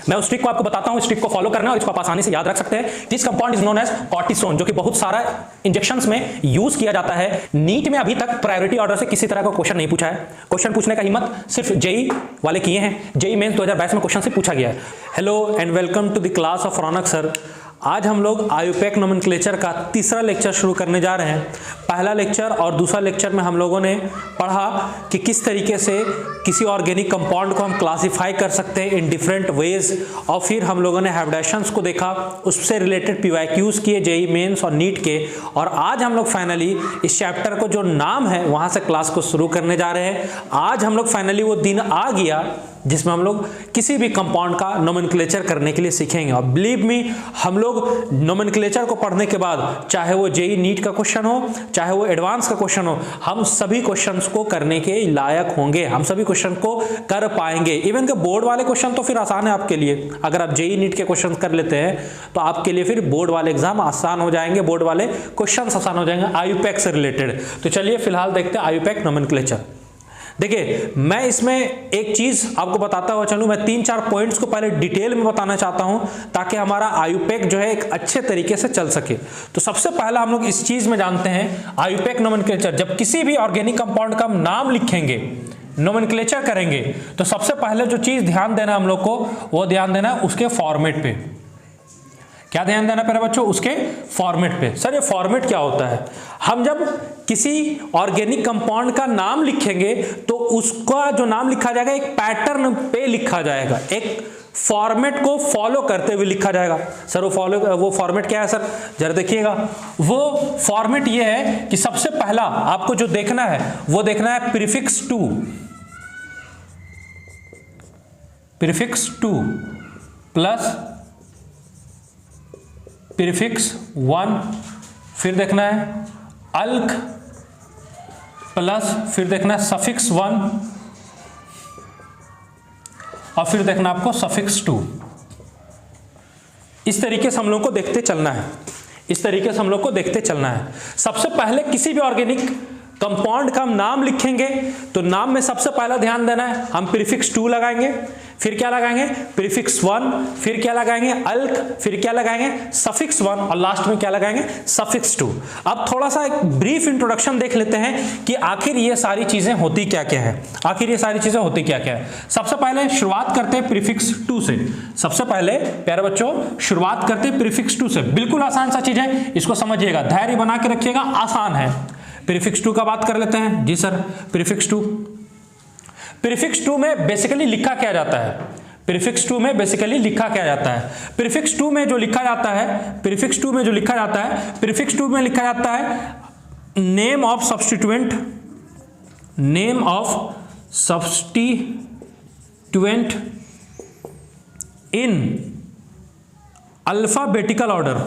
मैं उस ट्रिक को आपको बताता हूं, इस ट्रिक को फॉलो करना और इसको आप आसानी से याद रख सकते हैं। This compound is known as cortisone, जो कि बहुत सारा इंजेक्शंस में यूज किया जाता है। नीट में अभी तक प्रायोरिटी ऑर्डर से किसी तरह का क्वेश्चन नहीं पूछा है। क्वेश्चन पूछने का हिम्मत सिर्फ जेई वाले किए हैं। जेई मेंस 2022 में क्वेश्चन से पूछा गया है। Hello and welcome to the class of Raunak sir. आज हम लोग आयुपैक नोमेनक्लेचर का तीसरा लेक्चर शुरू करने जा रहे हैं। पहला लेक्चर और दूसरा लेक्चर में हम लोगों ने पढ़ा कि किस तरीके से किसी ऑर्गेनिक कंपाउंड को हम क्लासिफाई कर सकते हैं इन डिफरेंट वेज, और फिर हम लोगों ने हैबिटेशंस को देखा, उससे रिलेटेड पीवाईक्यूज किए जेई मेंस और नीट के। और आज हम लोग फाइनली इस चैप्टर को जो नाम है वहां से क्लास को शुरू करने जा रहे हैं। आज हम लोग फाइनली वो दिन आ गया जिसमें हम लोग किसी भी कंपाउंड का नोमेनक्लेचर करने के लिए सीखेंगे। और बिलीव मी, हम लोग नोमेनक्लेचर को पढ़ने के बाद, चाहे वो जेई नीट का क्वेश्चन हो, चाहे वो एडवांस का क्वेश्चन हो, हम सभी क्वेश्चंस को करने के लायक होंगे, हम सभी क्वेश्चन को कर पाएंगे। इवन के बोर्ड वाले क्वेश्चन तो फिर आसान है आपके लिए। अगर आप जेई नीट के क्वेश्चन कर लेते हैं तो आपके लिए फिर बोर्ड वाले एग्जाम आसान हो जाएंगे, बोर्ड वाले क्वेश्चन आसान हो जाएंगे आयुपैक से रिलेटेड। तो चलिए फिलहाल देखते हैं आयुपैक नोमेनक्लेचर। देखिए, मैं इसमें एक चीज आपको बताता हुआ चलूं। मैं 3-4 पॉइंट्स को पहले डिटेल में बताना चाहता हूं ताकि हमारा आयुपैक जो है एक अच्छे तरीके से चल सके। तो सबसे पहला हम लोग इस चीज में जानते हैं आयुपैक नोमेनक्लेचर। जब किसी भी ऑर्गेनिक कंपाउंड का हम नाम लिखेंगे, नोमेनक्लेचर करेंगे, तो सबसे पहले जो चीज ध्यान देना हम लोग को, वो ध्यान देना उसके फॉर्मेट पे। क्या ध्यान देना प्यारे बच्चों? उसके फॉर्मेट पे। सर ये फॉर्मेट क्या होता है? हम जब किसी ऑर्गेनिक कंपाउंड का नाम लिखेंगे तो उसका जो नाम लिखा जाएगा एक पैटर्न पे लिखा जाएगा, एक फॉर्मेट को फॉलो करते हुए लिखा जाएगा। सर वो फॉर्मेट क्या है सर? जरा देखिएगा। वो फॉर्मेट ये है कि सबसे पहला आपको जो देखना है वो देखना है प्रीफिक्स टू प्लस प्रीफिक्स 1, फिर देखना है अल्क प्लस, फिर देखना है सफिक्स 1, और फिर देखना आपको सफिक्स 2। इस तरीके से हम लोग को देखते चलना है, इस तरीके से हम लोग को देखते चलना है। सबसे पहले किसी भी ऑर्गेनिक कंपाउंड का हम नाम लिखेंगे तो नाम में सबसे पहला ध्यान देना है, हम प्रीफिक्स 2 लगाएंगे, फिर क्या लगाएंगे प्रीफिक्स 1, फिर क्या लगाएंगे अल्क, फिर क्या लगाएंगे सफिक्स 1, और लास्ट में क्या लगाएंगे सफिक्स 2। अब थोड़ा सा एक ब्रीफ इंट्रोडक्शन देख लेते हैं कि आखिर ये सारी चीजें होती क्या क्या है, आखिर ये सारी चीजें होती क्या क्या है। सबसे पहले शुरुआत करते हैं प्रीफिक्स 2 से। सबसे पहले प्यारे बच्चों शुरुआत करते हैं प्रीफिक्स 2 से। बिल्कुल आसान सा चीज है, इसको समझिएगा, धैर्य बना के रखिएगा, आसान है। प्रीफिक्स 2 का बात कर लेते हैं। जी सर, प्रीफिक्स 2 में बेसिकली लिखा क्या जाता है? प्रीफिक्स 2 में बेसिकली लिखा क्या जाता है? प्रीफिक्स 2 में जो लिखा जाता है, प्रीफिक्स 2 में जो लिखा जाता है, प्रीफिक्स 2 में लिखा जाता है name of substituent, name of substituent in alphabetical order,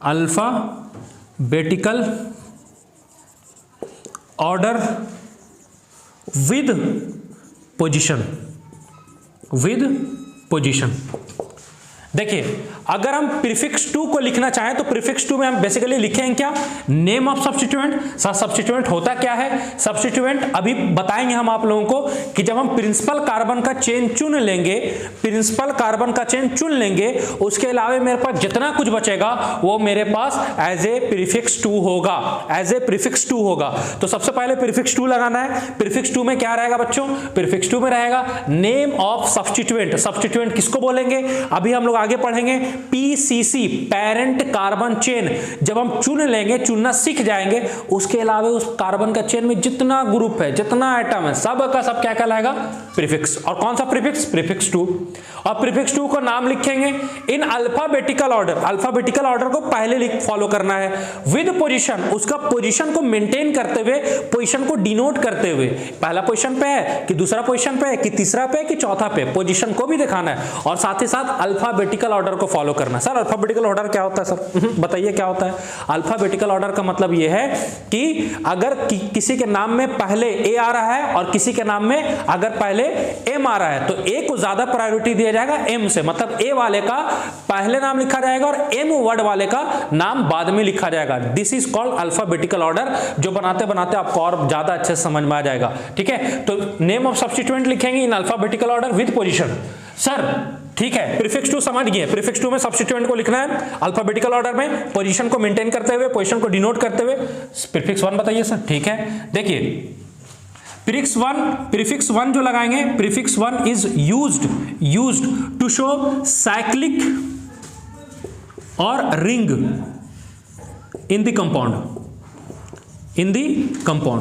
alphabetical order with position. देखिए, अगर हम प्रीफिक्स 2 को लिखना चाहें तो प्रीफिक्स 2 में हम बेसिकली लिखेंगे क्या? Name of substituent. सब्स्टिट्यूएंट होता क्या है? सब्स्टिट्यूएंट अभी बताएंगे हम आप लोगों को कि जब हम प्रिंसिपल कार्बन का चेन चुन लेंगे, प्रिंसिपल कार्बन का चेन चुन लेंगे, उसके अलावा मेरे पास जितना कुछ बचेगा वो मेरे पास एज ए प्रीफिक्स 2 होगा, एज ए प्रीफिक्स 2 होगा। तो सबसे पहले प्रीफिक्स 2 लगाना है। प्रीफिक्स 2 में क्या रहेगा बच्चों? प्रीफिक्स 2 में रहेगा नेम ऑफ सब्स्टिट्यूएंट। सब्स्टिट्यूएंट किसको बोलेंगे? अभी हम लोग आगे पढ़ेंगे। पीसीसी, पेरेंट कार्बन चेन, जब हम चुन लेंगे, चुनना सीख जाएंगे, उसके अलावा उस कार्बन का चेन में जितना ग्रुप है, जितना आइटम है, सब का सब क्या कहलाएगा? प्रीफिक्स। और कौन सा प्रीफिक्स? प्रीफिक्स 2। और प्रीफिक्स 2 को नाम लिखेंगे इन अल्फाबेटिकल ऑर्डर। अल्फाबेटिकल ऑर्डर को पहले फॉलो करना है विद पोजीशन, उसका पोजीशन को मेंटेन करते हुए, पोजीशन को डिनोट करते हुए, पहला पोजीशन पे है कि दूसरा पोजीशन पे है कि तीसरा पे है कि चौथा पे, पोजीशन को भी दिखाना है और साथ ही साथ अल्फाबेटिकल ऑर्डर को फॉलो करना। सर अल्फाबेटिकल ऑर्डर क्या होता है सर? बताइए क्या होता है? अल्फाबेटिकल ऑर्डर का मतलब यह है कि अगर किसी के नाम में पहले ए आ रहा है और किसी के नाम में अगर पहले एम आ रहा है तो ए को ज्यादा प्रायोरिटी दिया जाएगा एम से, मतलब ए वाले का पहले नाम लिखा जाएगा और एम वर्ड वाले का नाम बाद में लिखा जाएगा। This is called alphabetical order, जो बनाते बनाते आपको और ज्यादा अच्छे से समझ में आ जाएगा। ठीक है, तो नेम ऑफ सब्स्टिट्यूएंट लिखेंगे इन alphabetical order with position. Sir ठीक है, प्रीफिक्स टू समझ गए। प्रीफिक्स टू में सब्स्टिट्यूएंट को लिखना है अल्फाबेटिकल ऑर्डर में, पोजीशन को मेंटेन करते हुए, पोजीशन को डिनोट करते हुए। प्रीफिक्स वन बताइए सर। ठीक है, देखिए प्रीफिक्स वन जो लगाएंगे, prefix one is used to show cyclic और रिंग इन द कंपाउंड।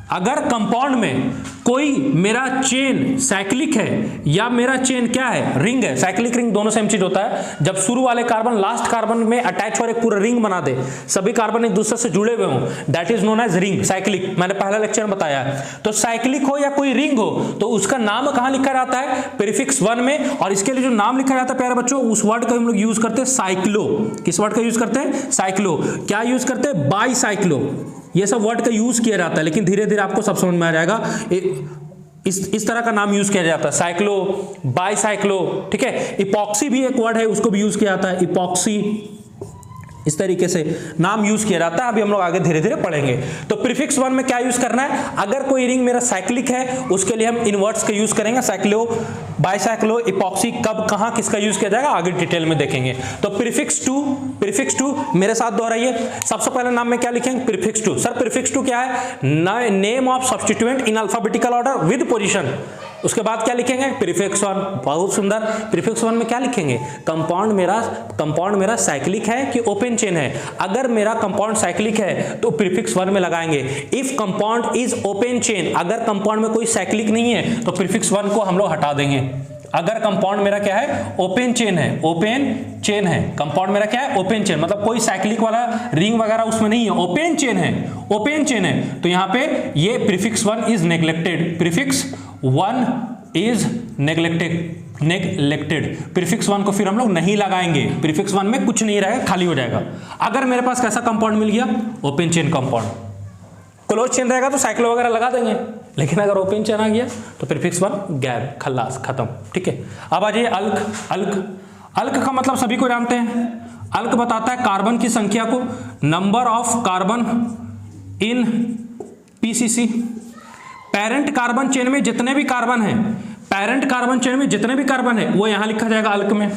अगर कंपाउंड में कोई मेरा चेन साइक्लिक है या मेरा चेन क्या है, रिंग है। साइक्लिक रिंग दोनों सेम चीज होता है। जब शुरू वाले कार्बन लास्ट कार्बन में अटैच हो एक पूरा रिंग बना दे, सभी कार्बन एक दूसरे से जुड़े हुए हों, that is known as ring, cyclic. मैंने पहला लेक्चर में बताया है। तो साइक्लिक हो या कोई रिंग हो तो उसका नाम कहां लिखा जाता है, प्रीफिक्स वन में। और इसके लिए जो नाम लिखा जाता है प्यारे बच्चों, उस वर्ड का हम लोग यूज करते हैं साइक्लो। किस वर्ड का यूज करते हैं, साइक्लो। क्या यूज करते हैं, बाईसाइक्लो। ये सब वर्ड का यूज किया जाता है, लेकिन धीरे धीरे आपको सब समझ में आ जाएगा। इस तरह का नाम यूज किया जाता है, साइक्लो, बाईसाइक्लो। ठीक है, इपॉक्सी भी एक वर्ड है, उसको भी यूज किया जाता है, इपॉक्सी। इस तरीके से नाम यूज किया जाता है। अभी हम लोग आगे धीरे धीरे पढ़ेंगे। तो प्रीफिक्स वन में क्या यूज करना है, अगर कोई रिंग मेरा साइक्लिक है उसके लिए हम इनवर्ट्स का यूज करेंगे, साइक्लो, बाईसाइक्लो, इपॉक्सी। कब कहां किसका यूज किया जाएगा आगे डिटेल में देखेंगे। तो प्रीफिक्स टू मेरे साथ दोहराइए। सबसे पहले नाम में क्या लिखेंगे, prefix two. Sir prefix two क्या है, name of substituent in alphabetical order with position. उसके बाद क्या लिखेंगे, प्रीफिक्स वन। बहुत सुंदर। प्रीफिक्स वन में क्या लिखेंगे, कंपाउंड मेरा साइक्लिक है कि ओपन चेन है। अगर मेरा कंपाउंड साइक्लिक है तो प्रीफिक्स वन में लगाएंगे। If compound is open chain, अगर कंपाउंड में कोई साइक्लिक नहीं है तो प्रीफिक्स वन को हम लोग हटा देंगे। अगर कंपाउंड मेरा क्या है, ओपन चेन है, कंपाउंड मेरा क्या है, ओपन चेन, मतलब कोई साइक्लिक वाला रिंग वगैरह उसमें नहीं है, ओपन चेन है, तो यहां पे ये prefix one is neglected. Prefix one is neglected. Prefix one को फिर हम लोग नहीं लगाएंगे। प्रीफिक्स वन में कुछ नहीं रहेगा, खाली हो जाएगा। अगर मेरे पास कैसा कंपाउंड मिल गया, open chain compound, close chain रहेगा तो साइक्लो वगैरह लगा देंगे, लेकिन अगर ओपन चेन आ गया तो प्रीफिक्स वन गैब, खल्लास, खत्म। ठीक है, अब आ जाइए अल्क का मतलब सभी को जानते हैं। अल्क बताता है कार्बन की संख्या को, number of carbon in PCC. Parent carbon chain में जितने भी कार्बन है वो यहां लिखा जाएगा अल्क में।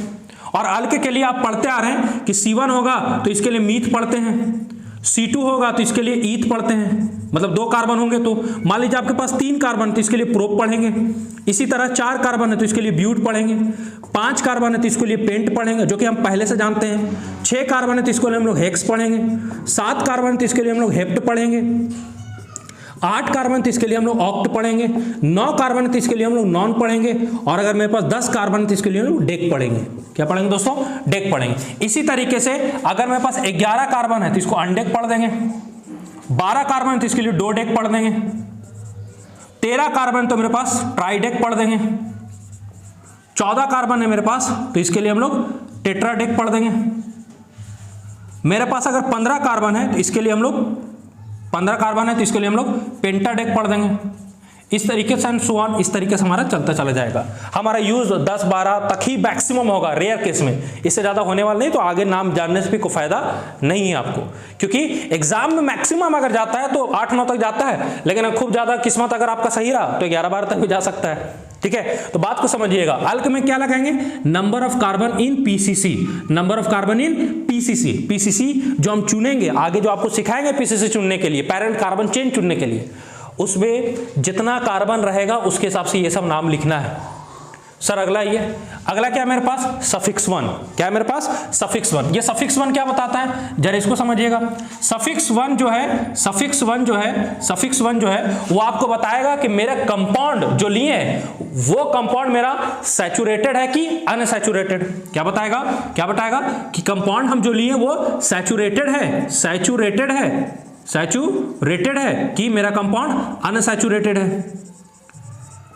और अल्क के लिए आप पढ़ते आ रहे हैं कि C1 होगा तो इसके लिए मीथ पढ़ते हैं, C2 होगा तो इसके लिए ईथ पढ़ते हैं, मतलब 2 कार्बन होंगे तो मान लीजिए आपके पास 3 कार्बन तो इसके लिए प्रोप पढ़ेंगे। इसी तरह 4 कार्बन है तो इसके लिए ब्यूट पढ़ेंगे। 5 कार्बन है तो इसके लिए पेंट पढ़ेंगे, जो कि हम पहले से जानते हैं। 6 कार्बन है तो इसके लिए हम लोग हेक्स पढ़ेंगे। 7 कार्बन है तो इसके लिए हम लोग हेप्ट पढ़ेंगे। 8 कार्बन तो इसके लिए हम लोग ऑक्ट पढ़ेंगे। 9 कार्बन तो इसके लिए हम लोग नॉन पढ़ेंगे। और अगर मेरे पास 10 कार्बन तो इसके लिए हम लोग डेक पढ़ेंगे। क्या पढ़ेंगे दोस्तों, डेक पढ़ेंगे। इसी तरीके से अगर मेरे पास 11 कार्बन है तो इसको अनडेक पढ़ देंगे। 12 कार्बन है तो इसके लिए डो डेक पढ़ देंगे। 13 कार्बन तो मेरे पास ट्राइडेक पढ़ देंगे। 14 कार्बन है मेरे पास तो इसके लिए हम लोग टेट्राडेक पढ़ देंगे। मेरे पास अगर 15 कार्बन है तो इसके लिए हम लोग पेंटाडेक पढ़ देंगे। इस तरीके से एंड सो ऑन, इस तरीके से हमारा चलता चला जाएगा। हमारा यूज 10-12 तक ही मैक्सिमम होगा, रेयर केस में, इससे ज्यादा होने वाला नहीं। तो आगे नाम जानने से भी कोई फायदा नहीं है आपको, क्योंकि एग्जाम में मैक्सिमम अगर जाता है तो 8-9 तक जाता है, लेकिन खूब ज्यादा किस्मत अगर आपका सही रहा तो 11-12 तक भी जा सकता है। ठीक है, तो बात को समझिएगा। अल्क में क्या लगाएंगे, number of carbon in PCC. PCC जो हम चुनेंगे, आगे जो आपको सिखाएंगे पीसीसी चुनने के लिए, पैरेंट कार्बन चेन चुनने के लिए, उसमें जितना कार्बन रहेगा उसके हिसाब से ये सब नाम लिखना है। सर अगला क्या है मेरे पास, सफिक्स वन। क्या है मेरे पास, सफिक्स वन। ये सफिक्स वन क्या बताता है, जरा इसको समझिएगा। सफिक्स वन जो है वो आपको बताएगा कि मेरा कंपाउंड जो लिए हैं वो कंपाउंड मेरा सैचुरेटेड है कि अनसैचुरेटेड। क्या बताएगा कि कंपाउंड हम जो लिए वो सैचुरेटेड है कि मेरा कंपाउंड अनसैचुरेटेड है।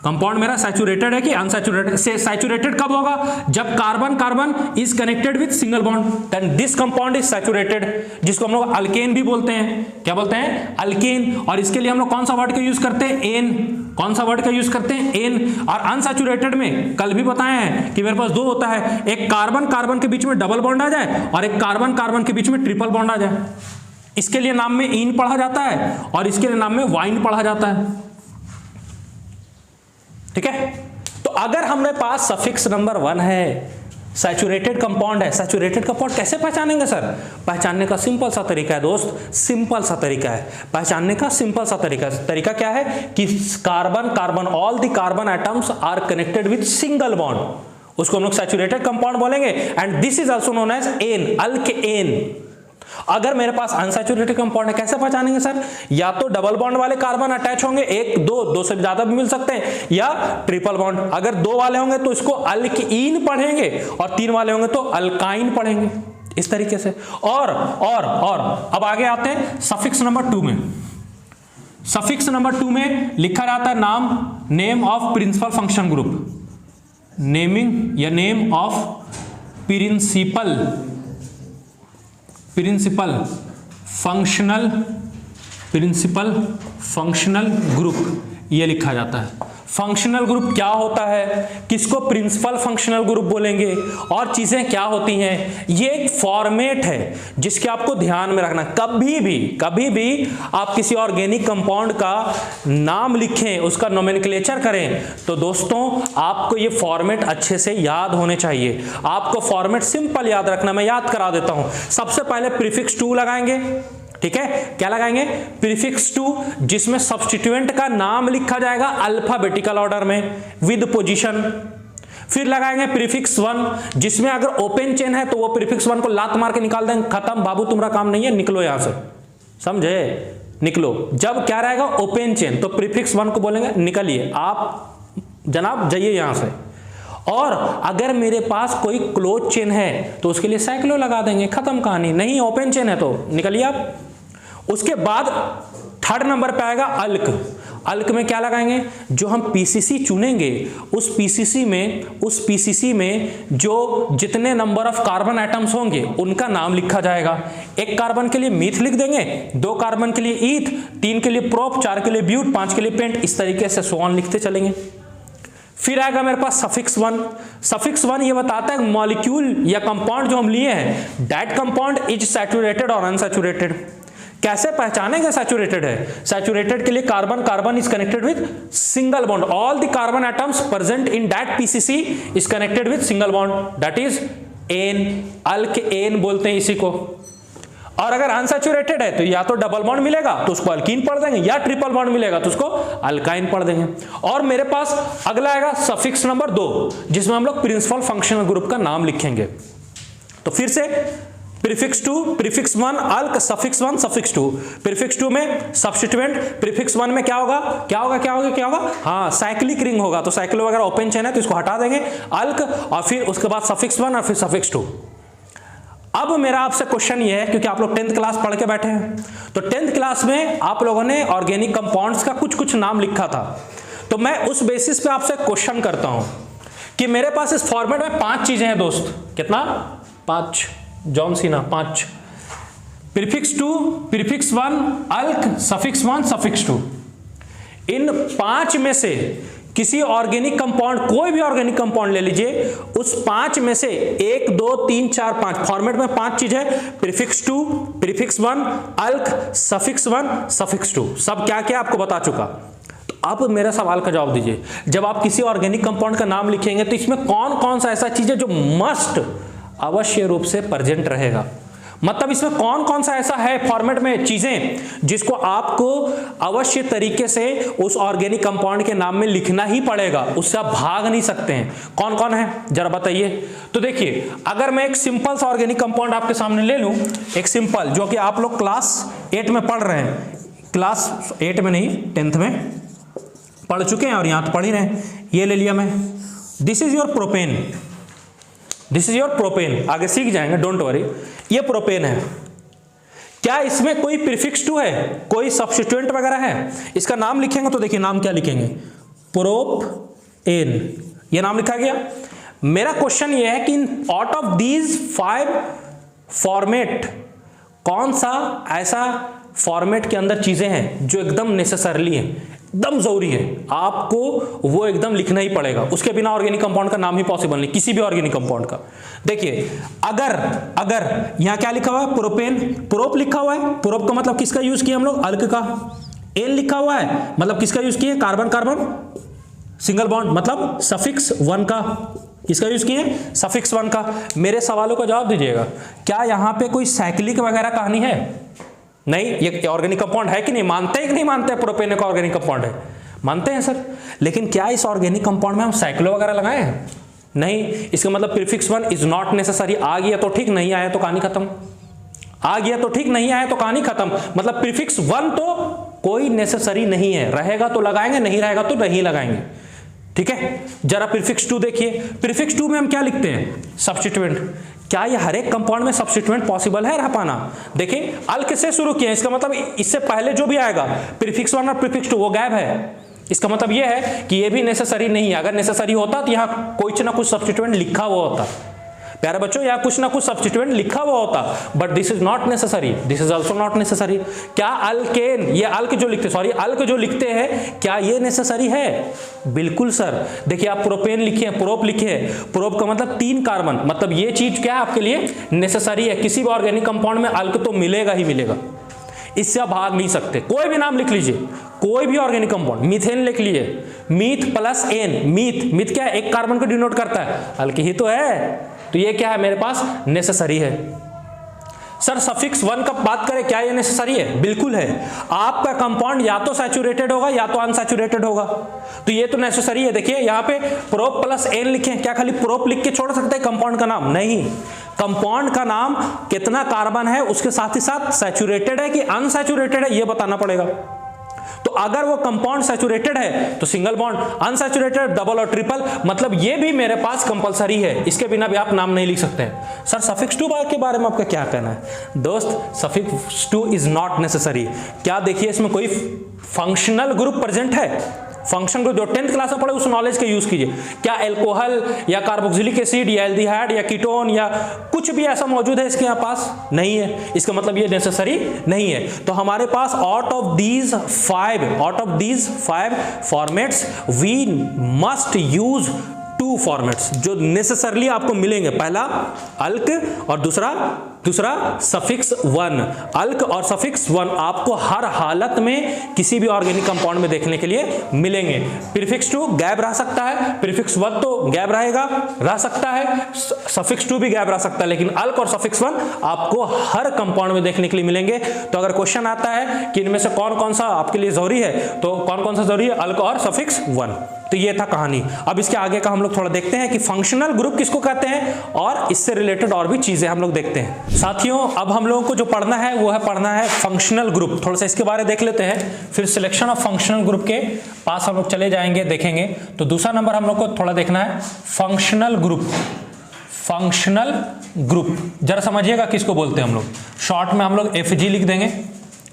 कंपाउंड मेरा सैचुरेटेड है कि अनसैचुरेटेड। सैचुरेटेड कब होगा, जब carbon is connected with single bond, then this compound is saturated, जिसको हम लोग अल्केन भी बोलते हैं। क्या बोलते हैं, अल्केन। और इसके लिए हम लोग कौन सा वर्ड का यूज करते हैं, एन। और अनसैचुरेटेड में कल भी बताए हैं कि मेरे पास 2 होता है, एक कार्बन के बीच में डबल बॉन्ड आ जाए और एक कार्बन के बीच में ट्रिपल बॉन्ड आ जाए। इसके लिए नाम में इन पढ़ा जाता है और इसके लिए नाम में वाइन पढ़ा जाता है। ठीक है, अगर हमारे पास सफिक्स नंबर 1 है, सैचुरेटेड कंपाउंड है, सैचुरेटेड कंपाउंड कैसे पहचानेंगे सर? पहचानने का सिंपल सा तरीका है दोस्त, सिंपल सा तरीका है पहचानने का, सिंपल सा तरीका क्या है कि carbon all the carbon atoms are connected with single bond, उसको हम लोग सैचुरेटेड कंपाउंड बोलेंगे। And this is also known as an, alkane. अगर मेरे पास अनसैचुरेटेड कंपाउंड है, कैसे पहचानेंगे सर? या तो डबल बॉन्ड वाले कार्बन अटैच होंगे, एक दो से ज्यादा भी मिल सकते हैं, या ट्रिपल बॉन्ड। अगर 2 वाले होंगे तो इसको अल्कीन पढ़ेंगे, और 3 वाले होंगे तो अल्काइन पढ़ेंगे, इस तरीके से। और अब आगे आते हैं सफिक्स नंबर 2 में। सफिक्स नंबर 2 में लिखा जाता है नाम, name of principal function group, naming या name of principal functional group, ये लिखा जाता है। फंक्शनल ग्रुप क्या होता है, किसको प्रिंसिपल फंक्शनल ग्रुप बोलेंगे, और चीजें क्या होती हैं, ये एक फॉर्मेट है जिसके आपको ध्यान में रखना। कभी भी आप किसी ऑर्गेनिक कंपाउंड का नाम लिखें, उसका नोमेनक्लेचर करें, तो दोस्तों आपको ये फॉर्मेट अच्छे से याद होने चाहिए। आपको फॉर्मेट सिंपल याद रखना, मैं याद करा देता हूं। सबसे पहले प्रीफिक्स 2 लगाएंगे, ठीक है? क्या लगाएंगे? प्रीफिक्स 2, जिसमें सब्स्टिट्यूएंट का नाम लिखा जाएगा अल्फाबेटिकल ऑर्डर में विद पोजीशन। फिर लगाएंगे प्रीफिक्स 1, जिसमें अगर ओपन चेन है तो वो प्रीफिक्स 1 को लात मार के निकाल देंगे, खत्म बाबू, तुम्हारा काम नहीं है, निकलो यहां से, समझे? निकलो। जब क्या रहेगा? ओपन चेन, तो प्रीफिक्स 1 को बोलेंगे निकलिए आप जनाब, जाइए यहां से। और अगर मेरे पास कोई क्लोज चेन है तो उसके लिए साइक्लो लगा देंगे, खत्म कहानी। नहीं ओपन चेन है तो निकलिए आप। उसके बाद 3rd नंबर पे आएगा अल्क। अल्क में क्या लगाएंगे? जो हम पीसीसी चुनेंगे उस पीसीसी में जो जितने नंबर ऑफ कार्बन एटम्स होंगे उनका नाम लिखा जाएगा। 1 कार्बन के लिए मीथ लिख देंगे, 2 कार्बन के लिए ईथ, 3 के लिए प्रोप, 4 के लिए ब्यूट, 5 के लिए पेंट, इस तरीके से सोन लिखते चलेंगे। फिर आएगा मेरे पास सफिक्स 1। सफिक्स 1 ये बताता है मॉलिक्यूल या कंपाउंड जो हम लिए हैं, दैट कंपाउंड इज सैचुरेटेड और अनसैचुरेटेड। कैसे पहचानेंगे सैचुरेटेड है? सैचुरेटेड के लिए carbon is connected with single bond, all the carbon atoms present in that PCC is connected with single bond, that is an, alkane बोलते हैं इसी को। और अगर अनसैचुरेटेड है तो या तो डबल बॉन्ड मिलेगा तो उसको अल्कीन पढ़ देंगे, या ट्रिपल बॉन्ड मिलेगा तो उसको अल्काइन पढ़ देंगे। और मेरे पास अगला आएगा सफिक्स नंबर 2, जिसमें हम लोग प्रिंसिपल फंक्शनल ग्रुप का नाम लिखेंगे। तो फिर से prefix 2, prefix 1 alk, suffix 1, suffix 2। Prefix 2 में सब्स्टिट्यूएंट, प्रीफिक्स 1 में क्या होगा? हाँ, साइक्लिक रिंग होगा, तो साइक्लो वगैरह ओपन चेन है तो इसको हटा देंगे, अल्क, और फिर उसके बाद सफिक्स 1 और फिर सफिक्स 2। अब मेरा आपसे क्वेश्चन ये है, क्योंकि आप लोग 10th क्लास पढ़ के बैठे हैं, तो 10th क्लास में आप लोगों ने ऑर्गेनिक कंपाउंड्स का कुछ नाम लिखा था, तो मैं उस बेसिस पे आपसे क्वेश्चन करता हूं कि मेरे पास इस फॉर्मेट में 5 चीजें हैं दोस्त। कितना? 5, John Cena 5। Prefix 2, prefix 1, alk, suffix 1, suffix 2। इन 5 में से किसी ऑर्गेनिक कंपाउंड, कोई भी ऑर्गेनिक कंपाउंड ले लीजिए, उस 5 में से 1, 2, 3, 4, 5 फॉर्मेट में 5 चीज है। Prefix 2, prefix 1, alk, suffix 1, suffix 2, सब क्या क्या आपको बता चुका। तो अब मेरे सवाल का जवाब दीजिए, जब आप किसी ऑर्गेनिक कंपाउंड का नाम लिखेंगे तो इसमें कौन कौन सा ऐसा चीज है जो मस्ट अवश्य रूप से प्रेजेंट रहेगा? मतलब इसमें कौन कौन सा ऐसा है फॉर्मेट में चीजें जिसको आपको अवश्य तरीके से उस ऑर्गेनिक कंपाउंड के नाम में लिखना ही पड़ेगा, उससे आप भाग नहीं सकते हैं। कौन कौन है जरा बताइए। तो देखिए, अगर मैं एक सिंपल सा ऑर्गेनिक कंपाउंड आपके सामने ले लूं, एक सिंपल, जो कि आप लोग क्लास 8 में पढ़ रहे हैं, क्लास 8 में नहीं 10th में पढ़ चुके हैं और यहां तो पढ़ ही रहे हैं। ये ले लिया मैं, this is your propane, this is your propane, आगे सीख जाएंगे, डोंट वरी। ये प्रोपेन है। क्या इसमें कोई प्रीफिक्स 2 है, कोई सब्स्टिट्यूएंट वगैरह है? इसका नाम लिखेंगे तो देखिए नाम क्या लिखेंगे, प्रोपेन, ये नाम लिखा गया। मेरा क्वेश्चन ये है कि आउट ऑफ दीज 5 फॉर्मेट कौन सा ऐसा फॉर्मेट के अंदर चीजें हैं जो एकदम नेसेसरली है, एकदम जरूरी है, आपको वो एकदम लिखना ही पड़ेगा, उसके बिना ऑर्गेनिक कंपाउंड का नाम ही पॉसिबल नहीं, किसी भी ऑर्गेनिक कंपाउंड का। देखिए, अगर यहां क्या लिखा हुआ है, प्रोपेन, प्रोप लिखा हुआ है, प्रोप का मतलब किसका यूज किया हम लोग, अल्क का। एन लिखा हुआ है मतलब किसका यूज किया, कार्बन कार्बन सिंगल बॉन्ड मतलब सफिक्स 1 का, किसका यूज किए, सफिक्स 1 का। मेरे सवालों का जवाब दीजिएगा, क्या यहां पे कोई साइक्लिक वगैरह कहानी है? नहीं, ये ऑर्गेनिक कंपाउंड है कि नहीं? मानते हैं कि नहीं मानते हैं प्रोपेन का ऑर्गेनिक कंपाउंड है? मानते हैं सर। लेकिन क्या इस ऑर्गेनिक कंपाउंड में हम साइक्लो वगैरह लगाए हैं? नहीं। इसका मतलब प्रीफिक्स 1 इज नॉट नेसेसरी। आ गया तो ठीक, नहीं आया तो कहानी खत्म। आ गया तो ठीक, नहीं आया तो कहानी खत्म। मतलब प्रीफिक्स 1 तो कोई नेसेसरी नहीं है, रहेगा तो लगाएंगे, नहीं रहेगा तो नहीं लगाएंगे। ठीक है, जरा प्रीफिक्स 2 देखिए। प्रीफिक्स 2 में हम क्या लिखते हैं? सब्स्टिट्यूएंट। क्या ये हर एक कंपाउंड में सब्स्टिट्यूएंट पॉसिबल है रह पाना? देखिए, अल्क से शुरू किए, इसका मतलब इससे पहले जो भी आएगा प्रीफिक्स 1 और प्रीफिक्स 2 वो गैप है। इसका मतलब ये है कि ये भी नेसेसरी नहीं है। अगर नेसेसरी होता तो यहां कुछ ना कुछ सब्स्टिट्यूएंट लिखा हुआ होता। प्यारे बच्चों, यहाँ कुछ ना कुछ सब्स्टिट्यूएंट लिखा हुआ होता, but this is not necessary, this is also not necessary. क्या अल्केन, ये अल्क जो लिखते, सॉरी अल्क जो लिखते हैं, क्या ये नेसेसरी है? बिल्कुल सर। देखिए, आप प्रोपेन लिखे हैं, प्रोप लिखे हैं, प्रोप का मतलब 3 कार्बन, मतलब ये चीज क्या है आपके लिए? नेसेसरी है। किसी भी ऑर्गेनिक कंपाउंड में अल्क तो मिलेगा ही मिलेगा, इससे आप भाग नहीं सकते। कोई भी नाम लिख लीजिए, कोई भी ऑर्गेनिक कंपाउंड, मीथेन लिख लीजिए, meth plus ane, meth, meth क्या है? एक कार्बन को डिनोट करता है, अल्क ही तो है, तो ये क्या है मेरे पास? नेसेसरी है। सर सफिक्स 1 का बात करें, क्या ये नेसेसरी है? बिल्कुल है। आपका कंपाउंड या तो सैचुरेटेड होगा या तो अनसैचुरेटेड होगा, तो ये तो नेसेसरी है। देखिए यहां पे प्रोप प्लस एन लिखे, क्या खाली प्रोप लिख के छोड़ सकते हैं कंपाउंड का नाम? नहीं। कंपाउंड का नाम कितना कार्बन है, उसके साथ ही साथ सैचुरेटेड है कि अनसैचुरेटेड है, ये बताना पड़ेगा। तो अगर वो कंपाउंड सैचुरेटेड है तो सिंगल बॉन्ड, अनसैचुरेटेड डबल और ट्रिपल, मतलब ये भी मेरे पास कंपलसरी है, इसके बिना भी आप नाम नहीं लिख सकते हैं। सर सफिक्स 2 के बारे में आपका क्या कहना है? दोस्त, सफिक्स 2 इज नॉट नेसेसरी। क्या देखिए इसमें कोई फंक्शनल ग्रुप प्रेजेंट है? फंक्शन ग्रुप जो 10th क्लास में पढ़े उस नॉलेज के यूज कीजिए। क्या एल्कोहल या कार्बोक्सिलिक एसिड या एल्डिहाइड या कीटोन या कुछ भी ऐसा मौजूद है इसके पास? नहीं है। इसका मतलब ये नेसेसरी नहीं है। तो हमारे पास out of these 5 formats we must use 2 formats जो नेसेसरली आपको मिलेंगे। पहला अल्क और दूसरा सफिक्स 1। अल्क और सफिक्स 1 आपको हर हालत में किसी भी ऑर्गेनिक कंपाउंड में देखने के लिए मिलेंगे। प्रीफिक्स 2 गैप रह सकता है, प्रीफिक्स 1 तो गैप रह सकता है, सफिक्स 2 भी गैप रह सकता है, लेकिन अल्क और सफिक्स 1 आपको हर कंपाउंड में देखने के लिए मिलेंगे। तो अगर क्वेश्चन आता है कि इनमें से कौन कौन सा आपके लिए जरूरी है, तो कौन कौन सा जरूरी है? अल्क और सफिक्स 1। तो ये था कहानी। अब इसके आगे का हम लोग थोड़ा देखते हैं कि फंक्शनल ग्रुप किसको कहते हैं, और इससे रिलेटेड और भी चीजें हम लोग देखते हैं। साथियों, अब हम लोगों को जो पढ़ना है वो है पढ़ना है फंक्शनल ग्रुप। थोड़ा सा इसके बारे में देख लेते हैं, फिर सिलेक्शन ऑफ फंक्शनल ग्रुप के पास हम लोग चले जाएंगे, देखेंगे। तो दूसरा नंबर हम लोग को थोड़ा देखना है फंक्शनल ग्रुप। फंक्शनल ग्रुप जरा समझिएगा किसको बोलते हैं हम लोग, शॉर्ट में हम लोग FG लिख देंगे।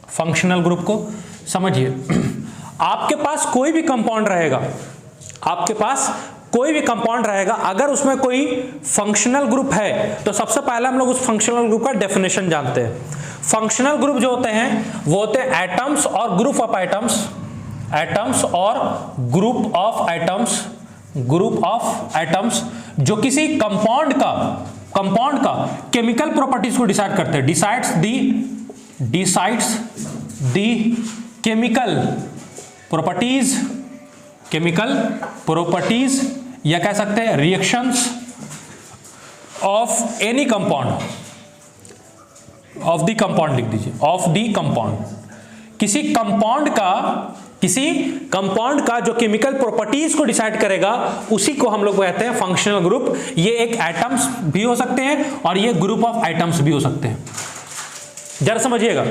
फंक्शनल ग्रुप को समझिए, आपके पास कोई भी कंपाउंड रहेगा, आपके पास कोई भी कंपाउंड रहेगा, अगर उसमें कोई फंक्शनल ग्रुप है तो सबसे पहले हम लोग उस फंक्शनल ग्रुप का डेफिनेशन जानते हैं। फंक्शनल ग्रुप जो होते हैं वो होते हैं एटम्स और ग्रुप ऑफ एटम्स, एटम्स और ग्रुप ऑफ एटम्स जो किसी कंपाउंड का केमिकल प्रॉपर्टीज को डिसाइड करते हैं। डिसाइड्स द केमिकल प्रॉपर्टीज या कह सकते हैं reactions of any compound, of the compound लिख दीजिए, ऑफ द कंपाउंड। किसी कंपाउंड का जो केमिकल प्रॉपर्टीज को डिसाइड करेगा उसी को हम लोग कहते हैं फंक्शनल ग्रुप। ये एक एटम्स भी हो सकते हैं और ये ग्रुप ऑफ एटम्स भी हो सकते हैं। जरा समझिएगा,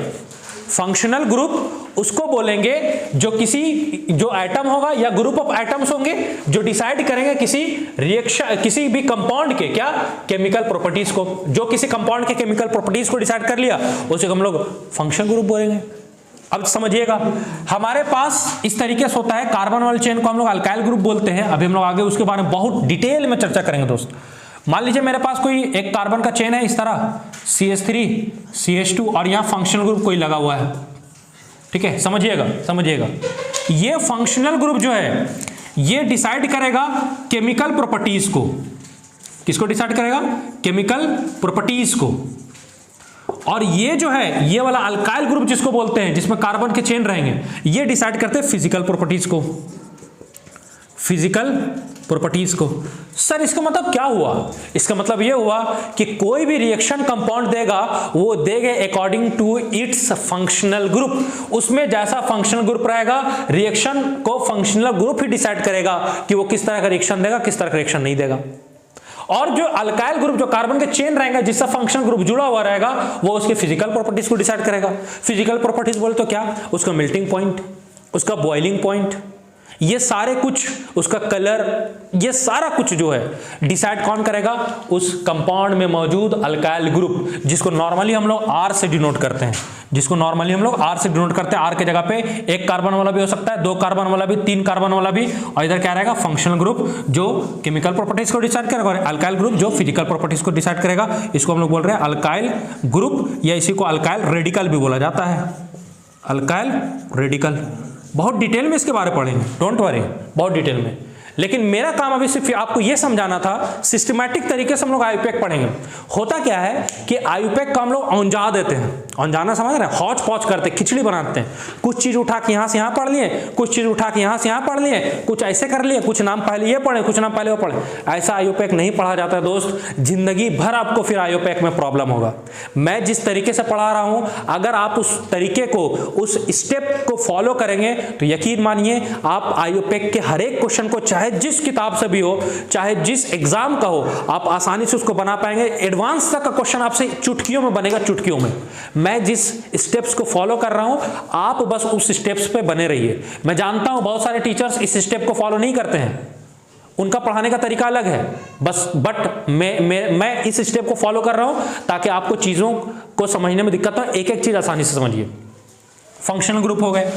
फंक्शनल ग्रुप उसको बोलेंगे जो एटम होगा या ग्रुप ऑफ एटम्स होंगे जो डिसाइड करेंगे किसी भी कंपाउंड के क्या केमिकल प्रॉपर्टीज को। जो किसी कंपाउंड के केमिकल प्रॉपर्टीज को डिसाइड कर लिया उसे हम लोग फंक्शनल ग्रुप बोलेंगे। अब समझिएगा, हमारे पास इस तरीके से होता है, कार्बन वाली चेन को हम लोग अल्काइल ग्रुप बोलते हैं। अभी हम लोग आगे उसके बारे में बहुत डिटेल में चर्चा करेंगे दोस्त। मान लीजिए मेरे पास कोई एक कार्बन का चेन है इस तरह CH3 CH2 और यहां फंक्शनल ग्रुप कोई लगा हुआ है। ठीक है, समझिएगा ये फंक्शनल ग्रुप जो है ये डिसाइड करेगा केमिकल प्रॉपर्टीज को। किसको डिसाइड करेगा? केमिकल प्रॉपर्टीज को। और ये जो है ये वाला अल्काइल ग्रुप जिसको बोलते हैं जिसमें कार्बन के चेन रहेंगे, ये डिसाइड करते हैं फिजिकल प्रॉपर्टीज को। फिजिकल प्रॉपर्टीज को। सर इसका मतलब क्या हुआ? इसका मतलब ये हुआ कि कोई भी रिएक्शन कंपाउंड देगा वो देगा according to its functional group. उसमें जैसा फंक्शनल ग्रुप रहेगा रिएक्शन को फंक्शनल ग्रुप ही डिसाइड करेगा कि वो किस तरह का रिएक्शन देगा, किस तरह का रिएक्शन नहीं देगा। और जो अल्काइल ग्रुप, जो कार्बन के चेन रहेंगे जिससे फंक्शनल ग्रुप जुड़ा हुआ रहेगा, वो उसके फिजिकल प्रॉपर्टीज को डिसाइड करेगा। फिजिकल प्रॉपर्टीज बोले तो क्या? उसका मेल्टिंग पॉइंट, उसका बॉइलिंग पॉइंट, ये सारे कुछ, उसका कलर, ये सारा कुछ जो है डिसाइड कौन करेगा? उस कंपाउंड में मौजूद अल्काइल ग्रुप, जिसको नॉर्मली हम लोग R से डिनोट करते हैं, जिसको नॉर्मली हम लोग R से डिनोट करते हैं। R के जगह पे एक कार्बन वाला भी हो सकता है, 2 कार्बन वाला भी, 3 कार्बन वाला भी, और इधर क्या रहेगा? फंक्शनल ग्रुप जो केमिकल प्रॉपर्टीज को डिसाइड करेगा, और अल्काइल ग्रुप जो फिजिकल प्रॉपर्टीज को डिसाइड करेगा। इसको हम लोग बोल रहे हैं अल्काइल ग्रुप, या इसी को अल्काइल रेडिकल भी बोला जाता है। अल्काइल रेडिकल, बहुत डिटेल में इसके बारे में पढ़ेंगे, डोंट वरी, बहुत डिटेल में। लेकिन मेरा काम अभी सिर्फ आपको यह समझाना था, सिस्टमैटिक तरीके से हम लोग आयुपैक पढ़ेंगे। होता क्या है कि आयुपैक का हम लोग औंजा देते हैं, औंजाना समझ रहे हैं, हौच पौच करते, खिचड़ी बनाते हैं। कुछ चीज उठा के यहां से यहां पढ़ लिए, कुछ चीज उठा के यहां से यहां पढ़ लिए, कुछ ऐसे कर लिए, कुछ नाम पहले ये पढ़े, कुछ नाम पहले वो पढ़े। ऐसा आयुपैक नहीं पढ़ा जाता है दोस्त, जिंदगी भर आपको फिर आयुपैक में प्रॉब्लम होगा। मैं जिस तरीके से पढ़ा रहा हूं, अगर आप उस तरीके को, उस स्टेप को फॉलो करेंगे तो यकीन मानिए आप आयुपैक के हर एक क्वेश्चन को, चाहे जिस किताब से भी हो, चाहे जिस एग्जाम का हो, आप आसानी से उसको बना पाएंगे। एडवांस तक का क्वेश्चन आपसे चुटकियों में बनेगा, चुटकियों में। मैं जिस स्टेप्स को फॉलो कर रहा हूं, आप बस उस स्टेप्स पे बने रहिए। मैं जानता हूं बहुत सारे टीचर्स इस स्टेप को फॉलो नहीं करते हैं, उनका पढ़ाने का तरीका अलग है, बस बट मैं इस स्टेप को फॉलो कर रहा हूं ताकि आपको चीजों को समझने में दिक्कत हो, एक एक चीज आसानी से समझिए। फंक्शनल ग्रुप हो गए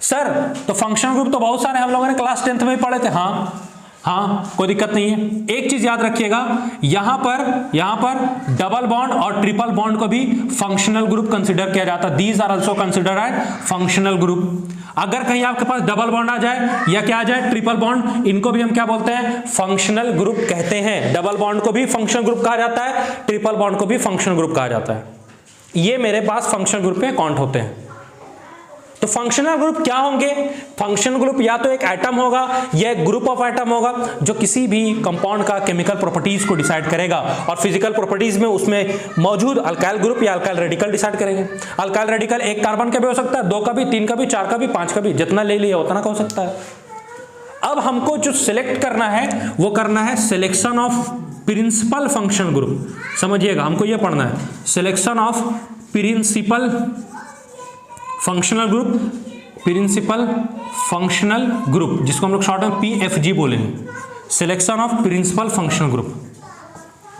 सर, तो फंक्शनल ग्रुप तो बहुत सारे हम लोगों ने क्लास 10th में ही पढ़े थे। हाँ, कोई दिक्कत नहीं है। एक चीज याद रखिएगा, यहां पर डबल बॉन्ड और ट्रिपल बॉन्ड को भी फंक्शनल ग्रुप कंसीडर किया जाता है। These are also consider as functional group. अगर कहीं आपके पास डबल बॉन्ड आ जाए या क्या आ जाए, ट्रिपल बॉन्ड, इनको भी हम क्या बोलते हैं? फंक्शनल ग्रुप कहते हैं। डबल बॉन्ड को भी फंक्शनल ग्रुप कहा जाता है, ट्रिपल बॉन्ड को भी फंक्शनल ग्रुप कहा जाता है। ये मेरे पास फंक्शनल ग्रुप में काउंट होते हैं। तो फंक्शनल ग्रुप क्या होंगे? फंक्शनल ग्रुप या तो एक एटम होगा या एक ग्रुप ऑफ एटम होगा जो किसी भी कंपाउंड का केमिकल प्रॉपर्टीज को डिसाइड करेगा, और फिजिकल प्रॉपर्टीज में उसमें मौजूद अल्काइल ग्रुप या अल्काइल रेडिकल डिसाइड करेंगे। अल्काइल रेडिकल एक कार्बन का भी हो सकता है, 2 का भी, 3 का भी, 4 का भी, 5 का भी, जितना ले लिया उतना का हो सकता है। अब हमको जो सिलेक्ट करना है वो करना है selection of principal functional group. समझिएगा, हमको ये पढ़ना है selection of principal functional group, principal functional group, जिसको हम लोग शॉर्ट में PFG बोलेंगे, selection of principal functional group.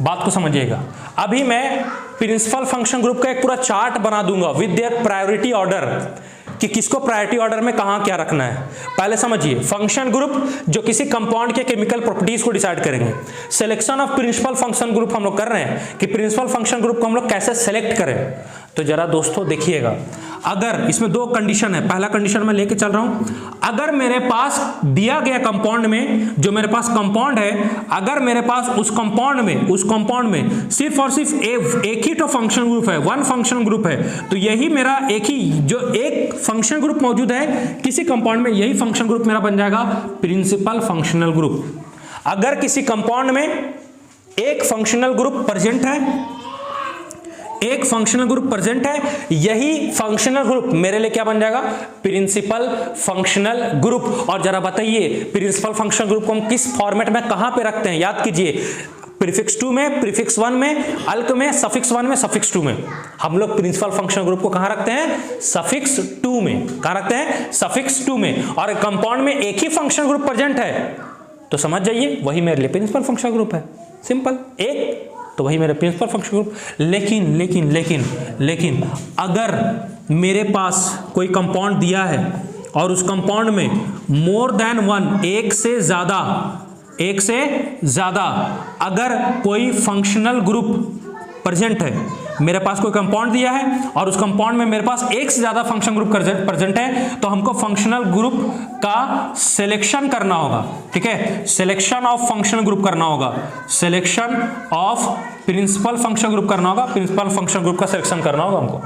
बात को समझिएगा। अभी मैं प्रिंसिपल फंक्शनल ग्रुप का एक पूरा चार्ट बना दूंगा विद देयर प्रायोरिटी ऑर्डर, कि किसको प्रायोरिटी ऑर्डर में कहां क्या रखना है। पहले समझिए, फंक्शनल ग्रुप जो किसी कंपाउंड के केमिकल प्रॉपर्टीज को डिसाइड करेंगे। Selection of principal functional group हम लोग कर रहे हैं कि प्रिंसिपल फंक्शनल ग्रुप को हम लोग कैसे सेलेक्ट करें। तो जरा दोस्तों देखिएगा, अगर इसमें 2 कंडीशन है, पहला कंडीशन मैं लेके चल रहा हूं, अगर मेरे पास दिया गया कंपाउंड में, जो मेरे पास कंपाउंड है, अगर मेरे पास उस कंपाउंड में सिर्फ और सिर्फ एक ही तो फंक्शनल ग्रुप है, 1 फंक्शनल ग्रुप है, तो यही मेरा एक फंक्शनल ग्रुप मौजूद है किसी कंपाउंड में, यही फंक्शनल ग्रुप मेरा बन जाएगा प्रिंसिपल फंक्शनल ग्रुप। अगर किसी कंपाउंड में एक फंक्शनल ग्रुप प्रेजेंट है, एक फंक्शनल ग्रुप प्रेजेंट है, यही फंक्शनल ग्रुप मेरे लिए क्या बन जाएगा? Principal functional group. और जरा बताइए, प्रिंसिपल फंक्शनल ग्रुप को हम किस फॉर्मेट में कहां पे रखते हैं? याद कीजिए, प्रीफिक्स 2 में, प्रीफिक्स 1 में, अल्क में, सफिक्स 1 में, सफिक्स 2 में। हम लोग प्रिंसिपल फंक्शनल ग्रुप को कहां रखते हैं? सफिक्स 2 में। कहां रखते हैं? सफिक्स 2 में। और कंपाउंड में एक ही फंक्शनल ग्रुप प्रेजेंट है तो समझ जाइए वही मेरे लिए प्रिंसिपल फंक्शनल ग्रुप है। सिंपल, एक तो वही मेरा प्रिंसिपल फंक्शनल ग्रुप। लेकिन अगर मेरे पास कोई कंपाउंड दिया है और उस कंपाउंड में मोर देन 1, एक से ज्यादा अगर कोई फंक्शनल ग्रुप प्रेजेंट है, मेरे पास कोई कंपाउंड दिया है और उस कंपाउंड में मेरे पास एक से ज्यादा फंक्शन ग्रुप प्रेजेंट है, तो हमको फंक्शनल ग्रुप का सिलेक्शन करना होगा। ठीक है, सिलेक्शन ऑफ फंक्शनल ग्रुप करना होगा, selection of principal function group करना होगा, प्रिंसिपल फंक्शन ग्रुप का सिलेक्शन करना होगा हमको।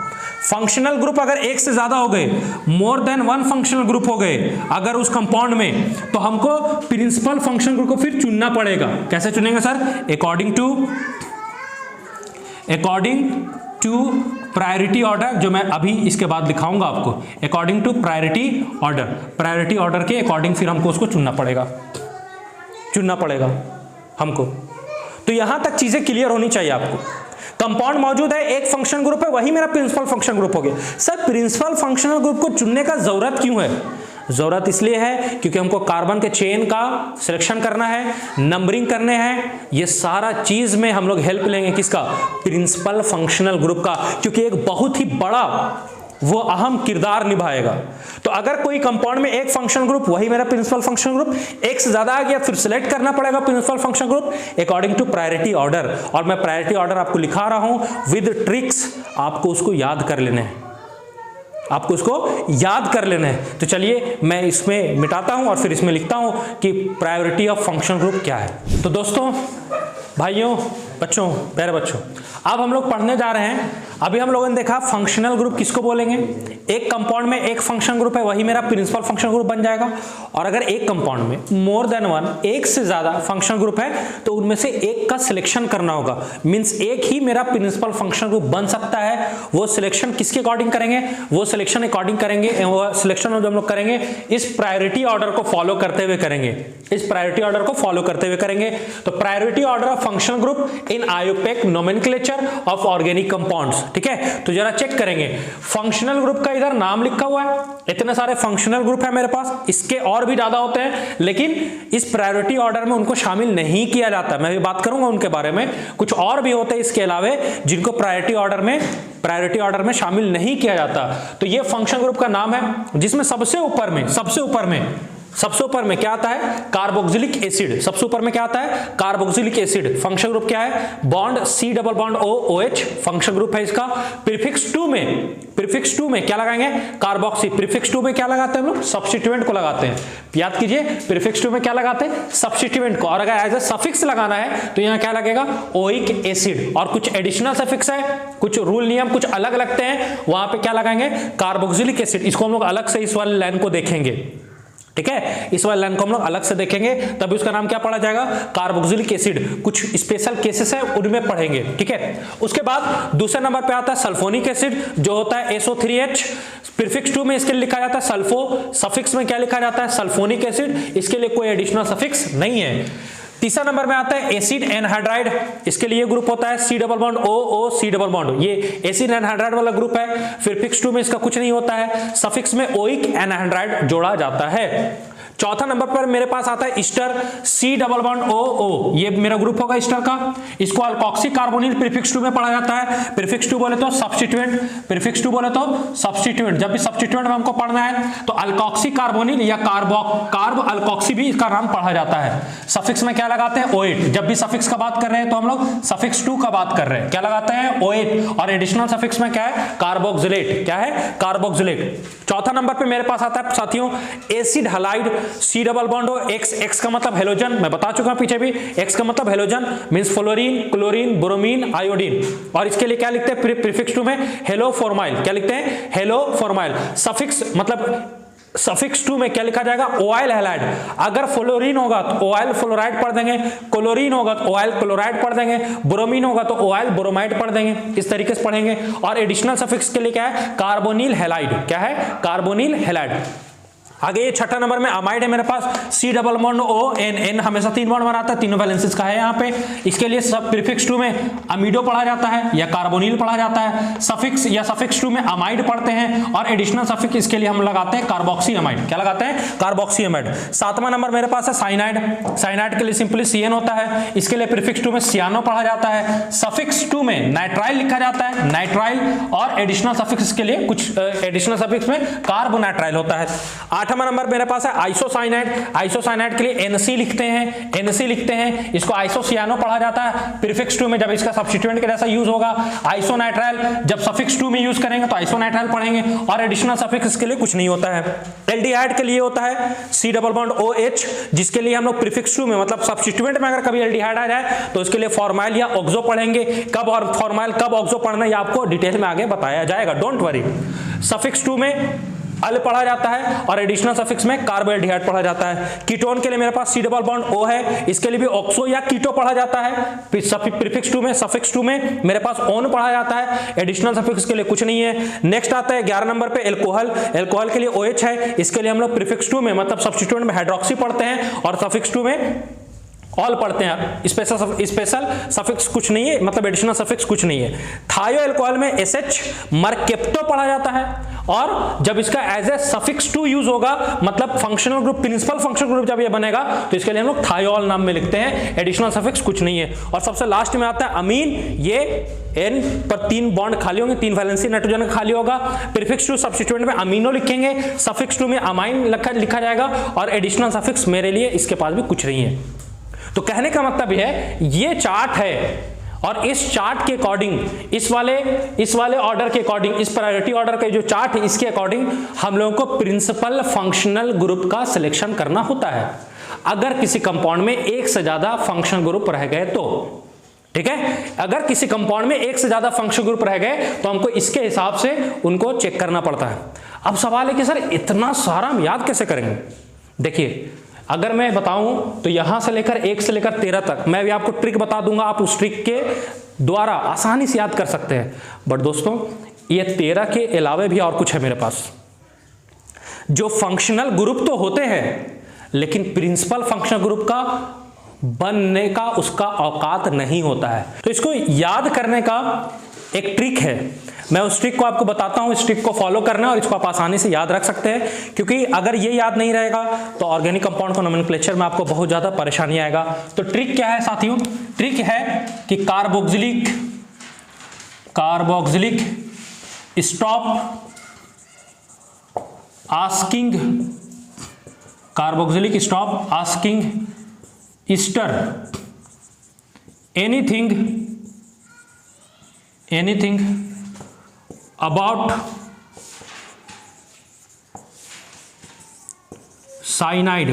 फंक्शनल ग्रुप अगर एक से ज्यादा हो गए, more than one functional group हो गए अगर उस कंपाउंड में, तो हमको प्रिंसिपल फंक्शन ग्रुप को फिर चुनना पड़ेगा। कैसे चुनेंगे sir? According to priority order, जो मैं अभी इसके बाद दिखाऊंगा आपको। अकॉर्डिंग टू प्रायोरिटी ऑर्डर के अकॉर्डिंग फिर हमको उसको चुनना पड़ेगा हमको। तो यहां तक चीजें क्लियर होनी चाहिए आपको। कंपाउंड मौजूद है, एक फंक्शन ग्रुप है, वही मेरा प्रिंसिपल फंक्शन ग्रुप हो गया। सर प्रिंसिपल फंक्शनल ग्रुप को चुनने का जरूरत क्यों है? जरूरत इसलिए है क्योंकि हमको कार्बन के चेन का सिलेक्शन करना है, नंबरिंग करने हैं, ये सारा चीज में हम लोग हेल्प लेंगे किसका? प्रिंसिपल फंक्शनल ग्रुप का, क्योंकि एक बहुत ही बड़ा वो अहम किरदार निभाएगा। तो अगर कोई कंपाउंड में एक फंक्शन ग्रुप, वही मेरा प्रिंसिपल फंक्शन ग्रुप, एक से ज्यादा आ गया, फिर सिलेक्ट करना पड़ेगा principal function group according to priority order. और मैं प्रायोरिटी ऑर्डर आपको लिखा रहा हूं विद ट्रिक्स, आपको उसको याद कर लेना है, आपको उसको याद कर लेना है। तो चलिए मैं इसमें मिटाता हूं और फिर इसमें लिखता हूं कि प्रायोरिटी ऑफ फंक्शन ग्रुप क्या है। तो दोस्तों, भाइयों, बच्चों, प्यारे बच्चों, अब हम लोग पढ़ने जा रहे हैं। अभी हम लोगों ने देखा फंक्शनल ग्रुप किसको बोलेंगे? एक कंपाउंड में एक फंक्शन ग्रुप है, वही मेरा प्रिंसिपल फंक्शन ग्रुप बन जाएगा। और अगर एक कंपाउंड में मोर देन वन, एक से ज्यादा फंक्शन ग्रुप है, तो उनमें से एक का सिलेक्शन करना होगा। मींस एक ही मेरा प्रिंसिपल फंक्शन ग्रुप बन सकता है। वो सिलेक्शन किसके अकॉर्डिंग करेंगे? वो सिलेक्शन अकॉर्डिंग करेंगे, वो सिलेक्शन जो हम लोग करेंगे इस प्रायोरिटी ऑर्डर को फॉलो करते हुए करेंगे, इस प्रायोरिटी ऑर्डर को फॉलो करते हुए करेंगे। तो priority order of function group in IUPAC nomenclature of organic compounds. ठीक है, तो जरा चेक करेंगे, फंक्शनल ग्रुप का इधर नाम लिखा हुआ है, इतने सारे फंक्शनल ग्रुप है मेरे पास, इसके और भी ज्यादा होते हैं, लेकिन इस प्रायोरिटी ऑर्डर में उनको शामिल नहीं किया जाता। मैं भी बात करूंगा उनके बारे में। कुछ और भी होते हैं इसके अलावे जिनको प्रायोरिटी ऑर्डर में शामिल नहीं किया जाता। तो ये फंक्शन ग्रुप का नाम है, जिसमें सबसे ऊपर में क्या आता है? Carboxylic acid. सबसे ऊपर में क्या आता है? Carboxylic acid. फंक्शन ग्रुप क्या है? Bond C double bond OH function group है इसका। प्रीफिक्स 2 में क्या लगाएंगे? कार्बोक्सी। प्रीफिक्स 2 में क्या लगाते हैं हम लोग? सब्स्टिट्यूएंट को लगाते हैं। याद कीजिए, प्रीफिक्स 2 में क्या लगाते हैं? सब्स्टिट्यूएंट को। और अगर एज ए सफिक्स लगाना है तो यहां क्या लगेगा? Oic acid. और कुछ एडिशनल सफिक्स है, कुछ रूल नियम कुछ अलग लगते हैं, वहां पे क्या लगाएंगे? Carboxylic acid. इसको हम लोग अलग से इस वाली लाइन को देखेंगे। ठीक है, इस वाले लाइन को हम लोग अलग से देखेंगे, तभी उसका नाम क्या पढ़ा जाएगा? Carboxylic acid. कुछ स्पेशल केसेस है उनमें पढ़ेंगे। ठीक है, उसके बाद दूसरे नंबर पे आता है सल्फोनिक एसिड, जो होता है SO3H। प्रीफिक्स 2 में इसके लिए लिखा जाता है सल्फो, सफिक्स में क्या लिखा जाता है? Sulphonic acid. इसके लिए कोई एडिशनल सफिक्स नहीं है। तीसरा नंबर में आता है एसिड एनहाइड्राइड। इसके लिए ग्रुप होता है C double bond OO C double bond. ये एसिड एनहाइड्राइड वाला ग्रुप है। फिर फिक्स 2 में इसका कुछ नहीं होता है, सफिक्स में ओइक एनहाइड्राइड जोड़ा जाता है। चौथा नंबर पर मेरे पास आता है Easter C double bond OO। ये मेरा ग्रुप होगा ईस्टर का। इसको अल्कोक्सी कार्बोनिल प्रीफिक्स 2 में पढ़ा जाता है। प्रीफिक्स 2 बोले तो सब्स्टिट्यूएंट, प्रीफिक्स 2 बोले तो सब्स्टिट्यूएंट। जब भी सब्स्टिट्यूएंट में हमको पढ़ना है तो अल्कोक्सी कार्बोनिल या कार्ब अल्कोक्सी भी इसका नाम पढ़ा जाता है। सफिक्स में क्या लगाते हैं? OH। जब भी सफिक्स का बात कर रहे हैं तो हम लोग सफिक्स 2 का बात कर रहे हैं, क्या लगाते हैं? OH। और एडिशनल सफिक्स में क्या है? कार्बोक्सिलेट। क्या है? कार्बोक्सिलेट। चौथा नंबर पे मेरे पास आता है साथियों acid halide C double bond हो X का मतलब हेलोजन। मैं बता चुका हूं पीछे भी, X का मतलब halogen means fluorine, chlorine, bromine, iodine. और इसके लिए क्या लिखते हैं? प्रीफिक्स 2 में हेलो फॉर्माइल। क्या लिखते हैं? Hello formyl. सफिक्स मतलब सफिक्स 2 में क्या लिखा जाएगा? Oil halide. अगर फ्लोरीन होगा तो ऑयल फ्लोराइड पढ़ देंगे, क्लोरीन होगा तो ऑयल क्लोराइड पढ़ देंगे, ब्रोमीन होगा तो ऑयल ब्रोमाइड पढ़ देंगे। इस तरीके से पढ़ेंगे। और एडिशनल सफिक्स के लिए क्या है? Carbonyl halide. क्या है? Carbonyl halide. आगे ये छठा नंबर में अमाइड है मेरे पास C डबल बॉन्ड ON हमेशा 3 बॉन्ड बनाता है, तीनों वैलेंसीज का है यहाँ पे। इसके लिए सब प्रीफिक्स 2 में अमीडो पढ़ा जाता है या कार्बोनिल पढ़ा जाता है। सफिक्स या सफिक्स 2 में अमाइड पढ़ते हैं। और एडिशनल सफिक्स इसके लिए हम लगाते हैं कार्बोक्सी अमाइड। क्या लगाते हैं? Carboxy amide. सातवां नंबर मेरे पास है साइनाइड। साइनाइड के लिए सिंपली CN होता है। इसके लिए प्रीफिक्स 2 में सियानो पढ़ा जाता है। सफिक्स 2 में नाइट्राइल लिखा जाता है, नाइट्राइल। और एडिशनल सफिक्स के लिए कुछ एडिशनल सफिक्स में कार्बोनाइट्राइल होता है। 8वां नंबर मेरे पास है आइसोसाइनाइड। आइसोसाइनाइड के लिए NC लिखते हैं, इसको आइसोसियानो पढ़ा जाता है प्रीफिक्स 2 में, जब इसका सब्स्टिट्यूएंट के जैसा यूज होगा। आइसोनाइट्राइल जब सफिक्स 2 में यूज करेंगे तो आइसोनाइट्राइल पढ़ेंगे, और एडिशनल सफिक्स के लिए कुछ नहीं होता है। एल्डिहाइड के लिए होता है C डबल बॉन्ड OH, जिसके लिए हम लोग प्रीफिक्स 2 में मतलब सब्स्टिट्यूएंट में अगर कभी एल्डिहाइड आ जाए तो इसके लिए फॉर्माइल या ऑक्सो पढ़ेंगे। कब और फॉर्माइल कब ऑक्सो पढ़ना है आपको डिटेल में आगे बताया जाएगा, डोंट वरी। सफिक्स 2 में अल पढ़ा जाता है और एडिशनल सफिक्स में कार्बोएल्डिहाइड पढ़ा जाता है। कीटोन के लिए मेरे पास C डबल बॉन्ड O है, इसके लिए भी ऑक्सो या कीटो पढ़ा जाता है प्रीफिक्स 2 में। सफिक्स 2 में मेरे पास ओन पढ़ा जाता है, एडिशनल सफिक्स के लिए कुछ नहीं है। नेक्स्ट आता है 11 नंबर पे एल्कोहल। एल्कोहल के लिए OH है, इसके लिए हम लोग प्रीफिक्स 2 में मतलब सब्स्टिट्यूएंट में हाइड्रोक्सी पढ़ते हैं, और सफिक्स 2 में ऑल पढ़ते हैं। स्पेशल सफिक्स कुछ नहीं है, मतलब एडिशनल सफिक्स कुछ नहीं है। थायो एल्कोहल में SH मरकेप्टो पढ़ा जाता है, और जब इसका एज ए सफिक्स 2 यूज होगा मतलब functional group, principal functional group जब ये बनेगा तो इसके लिए हम लोग थायोल नाम में लिखते हैं, एडिशनल सफिक्स कुछ नहीं है। और सबसे लास्ट में आता है अमीन। ये N पर 3 बॉन्ड खाली होंगे, 3 वैलेंसी नाइट्रोजन खाली होगा। प्रीफिक्स 2 सब्स्टिट्यूएंट में अमीनो लिखेंगे, सफिक्स 2 में अमाइन लिखा जाएगा, और एडिशनल सफिक्स मेरे लिए इसके पास भी कुछ नहीं है। तो कहने का मतलब यह है ये चार्ट है, और इस चार्ट के अकॉर्डिंग इस वाले ऑर्डर के अकॉर्डिंग, इस प्रायोरिटी ऑर्डर के जो चार्ट है इसके अकॉर्डिंग हम लोगों को प्रिंसिपल फंक्शनल ग्रुप का सिलेक्शन करना होता है। अगर किसी कंपाउंड में एक से ज्यादा फंक्शनल ग्रुप रह गए तो, ठीक है, अगर किसी कंपाउंड में एक से ज्यादा फंक्शनल ग्रुप रह गए तो हमको इसके हिसाब से उनको चेक करना पड़ता है। अब सवाल है कि सर इतना सारा हम याद कैसे करेंगे? देखिए, अगर मैं बताऊं तो यहां से लेकर 1 से लेकर 13 तक मैं भी आपको ट्रिक बता दूंगा, आप उस ट्रिक के द्वारा आसानी से याद कर सकते हैं। बट दोस्तों ये 13 के अलावे भी और कुछ है मेरे पास। जो फंक्शनल ग्रुप तो होते हैं, लेकिन प्रिंसिपल फंक्शनल ग्रुप का बनने का उसका औकात नहीं होता है। तो इसको याद करने का एक ट्रिक है, मैं उस ट्रिक को आपको बताता हूं। इस ट्रिक को फॉलो करना और इसको आप आसानी से याद रख सकते हैं, क्योंकि अगर ये याद नहीं रहेगा तो ऑर्गेनिक कंपाउंड को नोमेनक्लेचर में आपको बहुत ज्यादा परेशानी आएगा। तो ट्रिक क्या है साथियों? ट्रिक है कि carboxylic stop asking Easter anything about cyanide.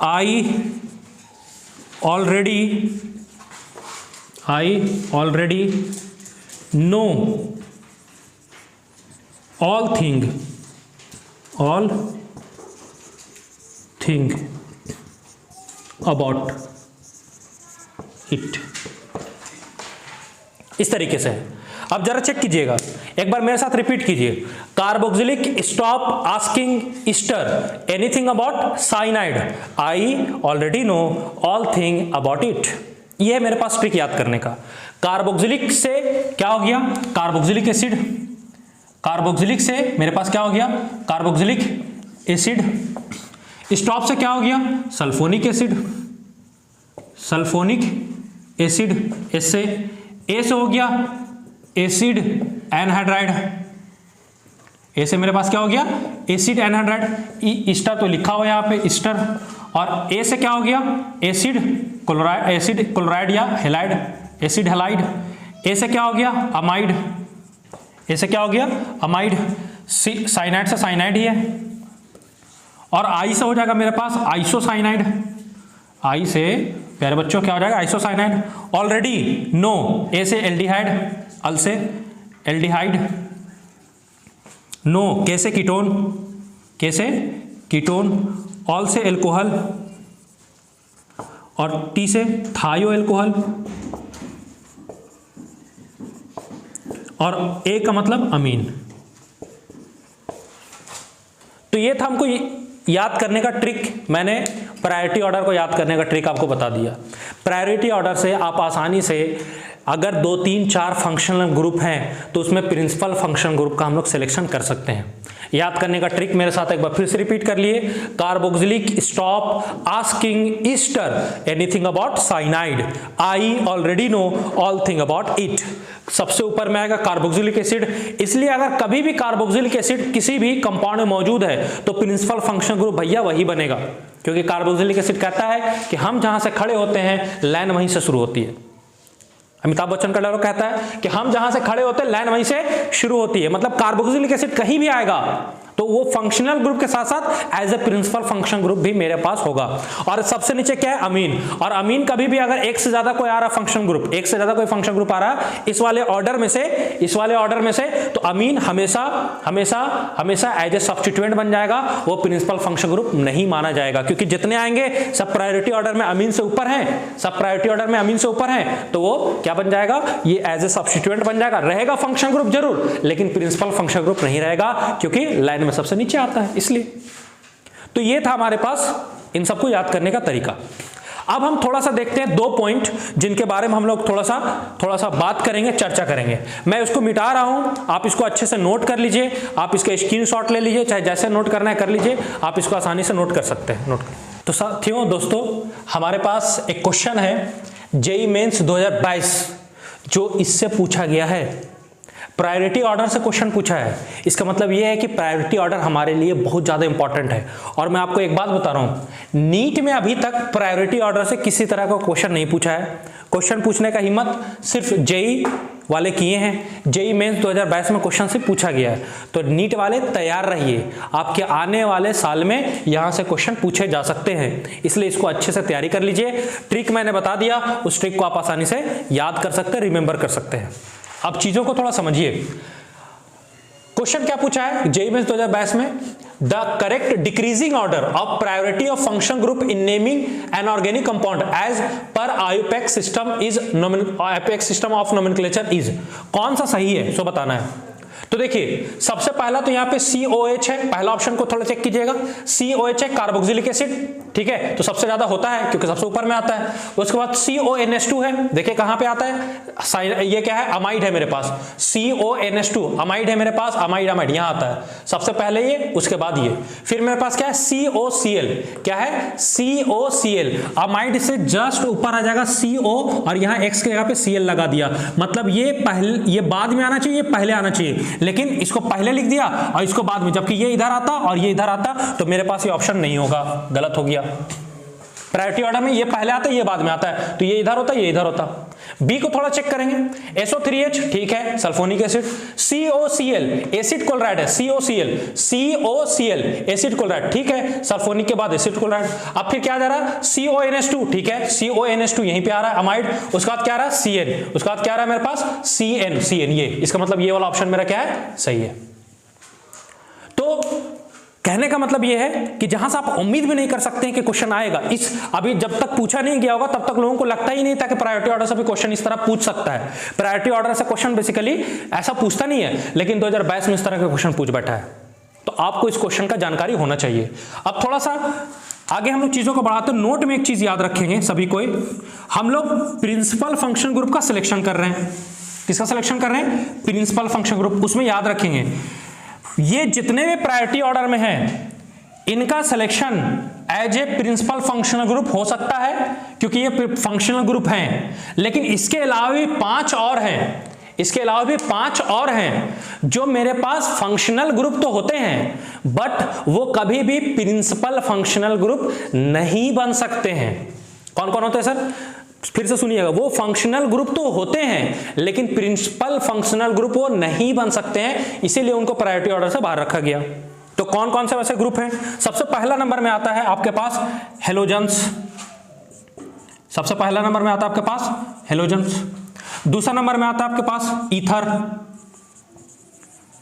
I already know all thing about it. इस तरीके से। अब जरा चेक कीजिएगा, एक बार मेरे साथ रिपीट कीजिए। Carboxylic stop asking Easter anything about cyanide, I already know all thing about it. ये है मेरे पास ट्रिक याद करने का। कार्बोक्सिलिक से क्या हो गया? Carboxylic acid. कार्बोक्सिलिक से मेरे पास क्या हो गया? Carboxylic acid. स्टॉप से क्या हो गया? Sulphonic acid. एस से ए से हो गया एसिड एनहाइड्राइड। ए से मेरे पास क्या हो गया? Acid anhydride. ईस्टर तो लिखा हुआ है यहाँ पे ईस्टर। और ए से क्या हो गया? एसिड क्लोराइड या हेलाइड, एसिड हेलाइड। ए से क्या हो गया? अमाइड। ए से क्या हो गया? अमाइड। साइनाइड से साइनाइड ही है। और आई से हो जाएगा मेरे पास आइसोसाइनाइड। आई से प्यारे बच्चों क्या हो जाएगा? आइसोसाइनाइड। ऑलरेडी नो, ए से एल्डिहाइड, अल से एल्डिहाइड। नो, के से कीटोन, ऑल से एल्कोहल, और टी से थायो एल्कोहल, और ए का मतलब अमीन। तो ये था हमको याद करने का ट्रिक। मैंने प्रायोरिटी ऑर्डर को याद करने का ट्रिक आपको बता दिया। प्रायोरिटी ऑर्डर से आप आसानी से अगर 2, 3, 4 फंक्शनल ग्रुप हैं तो उसमें प्रिंसिपल फंक्शन ग्रुप का हम लोग सिलेक्शन कर सकते हैं। याद करने का ट्रिक मेरे साथ एक बार फिर से रिपीट कर लिए। Carboxylic stop asking Easter anything about cyanide, I already know all thing about it. सबसे ऊपर में आएगा कार्बोक्सिलिक एसिड, इसलिए अगर कभी भी कार्बोक्सिलिक एसिड किसी भी कंपाउंड में मौजूद है तो प्रिंसिपल फंक्शन ग्रुप भैया वही बनेगा, क्योंकि कार्बोक्सिलिक एसिड कहता है कि हम जहां से खड़े होते हैं लाइन वहीं से शुरू होती है। अमिताभ बच्चन का डायलॉग कहता है कि हम जहां से खड़े होते हैं लाइन वहीं से शुरू होती है, मतलब कार्बोक्सिलिक एसिड कहीं भी आएगा तो वो फंक्शनल ग्रुप के साथ साथ as a principal function group भी मेरे पास होगा। और सबसे नीचे क्या है, अमीन। और अमीन कभी भी अगर एक से ज्यादा कोई आ रहा फंक्शन ग्रुप, एक से ज्यादा कोई फंक्शन ग्रुप आ रहा इस वाले ऑर्डर में से, तो अमीन हमेशा हमेशा हमेशा एज ए सब्स्टिट्यूएंट बन जाएगा, वो प्रिंसिपल फंक्शन ग्रुप नहीं माना जाएगा, क्योंकि जितने आएंगे सब प्रायोरिटी ऑर्डर में अमीन से ऊपर हैं, सब प्रायोरिटी ऑर्डर में अमीन से ऊपर हैं, तो वो क्या बन जाएगा, ये एज ए सब्स्टिट्यूएंट बन जाएगा। रहेगा फंक्शन ग्रुप जरूर, लेकिन प्रिंसिपल फंक्शन ग्रुप नहीं रहेगा, क्योंकि लाइन में सबसे नीचे आता है इसलिए। तो ये था हमारे पास इन सबको याद करने का तरीका। अब हम थोड़ा सा देखते हैं 2 पॉइंट जिनके बारे में हम लोग थोड़ा सा बात करेंगे, चर्चा करेंगे। मैं उसको मिटा रहा हूं, आप इसको अच्छे से नोट कर लीजिए, आप इसके स्क्रीनशॉट ले लीजिए, चाहे जैसे नोट करना है कर लीजिए, आप इसको आसानी से नोट कर सकते हैं। तो साथियों, दोस्तों, हमारे पास एक क्वेश्चन है जेईई मेंस 2022 जो इससे पूछा गया है, प्रायोरिटी ऑर्डर से क्वेश्चन पूछा है। इसका मतलब यह है कि प्रायोरिटी ऑर्डर हमारे लिए बहुत ज्यादा इंपॉर्टेंट है। और मैं आपको एक बात बता रहा हूं, नीट में अभी तक प्रायोरिटी ऑर्डर से किसी तरह का क्वेश्चन नहीं पूछा है। क्वेश्चन पूछने का हिम्मत सिर्फ जेईई वाले किए हैं, जेईई मेंस 2022 में क्वेश्चन से पूछा गया है। तो नीट वाले तैयार रहिए, आपके आने वाले साल में यहां से क्वेश्चन पूछे जा सकते हैं, इसलिए इसको अच्छे से तैयारी कर लीजिए। ट्रिक मैंने बता दिया, उस ट्रिक को आप आसानी से याद कर सकते हैं, रिमेंबर कर सकते हैं। अब चीजों को थोड़ा समझिए। क्वेश्चन क्या पूछा है जेईई मेंस 2022 में, the correct decreasing order of priority of function group in naming an organic compound as per IUPAC's system of nomenclature is. कौन सा सही है सो बताना है। तो देखिए, सबसे पहला तो यहाँ पे COH है, पहला ऑप्शन को थोड़ा चेक कीजिएगा। COH है कार्बोक्सिलिक एसिड, ठीक है, तो सबसे ज्यादा होता है क्योंकि सबसे ऊपर में आता है। उसके बाद CONH2 है, देखिए कहां पे आता है, ये क्या है, अमाइड है मेरे पास, CONH2 अमाइड है मेरे पास, अमाइड यहां आता है सबसे पहले ये, उसके बाद ये। फिर मेरे पास क्या है, COCl, क्या है, COCl, अमाइड से जस्ट ऊपर आ जाएगा CO और यहां X के जगह पे Cl लगा दिया, मतलब ये बाद में आना चाहिए, ये पहले आना चाहिए, लेकिन इसको पहले लिख दिया और इसको बाद में, जबकि ये इधर आता और ये इधर आता, तो मेरे पास ये ऑप्शन नहीं होगा, गलत हो गया। प्रायोरिटी ऑर्डर में ये पहले आता है, ये बाद में आता है, तो ये इधर होता, ये इधर होता। बी को थोड़ा चेक करेंगे, SO3H, ठीक है, sulphonic acid. COCl acid chloride है, COCl एसिड क्लोराइड, ठीक है, सल्फोनिक के बाद एसिड क्लोराइड। अब फिर क्या जा रहा है, CONH2, ठीक है, CONH2 यहीं पे आ रहा है, अमाइड। उसके बाद क्या आ रहा है, CN, उसके बाद क्या आ रहा है मेरे पास, CN, ये, इसका मतलब ये वाला ऑप्शन मेरा क्या है, सही है। तो कहने का मतलब यह है कि जहां से आप उम्मीद भी नहीं कर सकते हैं कि क्वेश्चन आएगा, इस अभी जब तक पूछा नहीं गया होगा तब तक लोगों को लगता ही नहीं था कि प्रायोरिटी ऑर्डर से भी क्वेश्चन इस तरह पूछ सकता है। प्रायोरिटी ऑर्डर से क्वेश्चन बेसिकली ऐसा पूछता नहीं है, लेकिन 2022 में इस तरह का क्वेश्चन पूछ बैठा है, तो आपको इस क्वेश्चन का जानकारी होना चाहिए। अब थोड़ा सा आगे हम लोग चीजों को बढ़ाते हैं। नोट में एक चीज याद रखेंगे सभी को, हम लोग प्रिंसिपल फंक्शन ग्रुप का सिलेक्शन कर रहे हैं। किसका सिलेक्शन कर रहे हैं, प्रिंसिपल फंक्शन ग्रुप। उसमें याद रखेंगे ये जितने भी प्रायोरिटी ऑर्डर में हैं इनका selection as a principal functional group हो सकता है, क्योंकि ये फंक्शनल ग्रुप हैं, लेकिन इसके अलावा भी 5 और हैं, इसके अलावा भी 5 और हैं जो मेरे पास फंक्शनल ग्रुप तो होते हैं बट वो कभी भी प्रिंसिपल फंक्शनल ग्रुप नहीं बन सकते हैं। कौन कौन होते हैं सर, फिर से सुनिएगा, वो फंक्शनल ग्रुप तो होते हैं लेकिन प्रिंसिपल फंक्शनल ग्रुप वो नहीं बन सकते हैं, इसीलिए उनको प्रायोरिटी ऑर्डर से बाहर रखा गया। तो कौन कौन से वैसे ग्रुप हैं, सबसे पहला नंबर में आता है आपके पास हेलोजेंस, सबसे पहला नंबर में आता है आपके पास हेलोजेंस। दूसरा नंबर में आता है आपके पास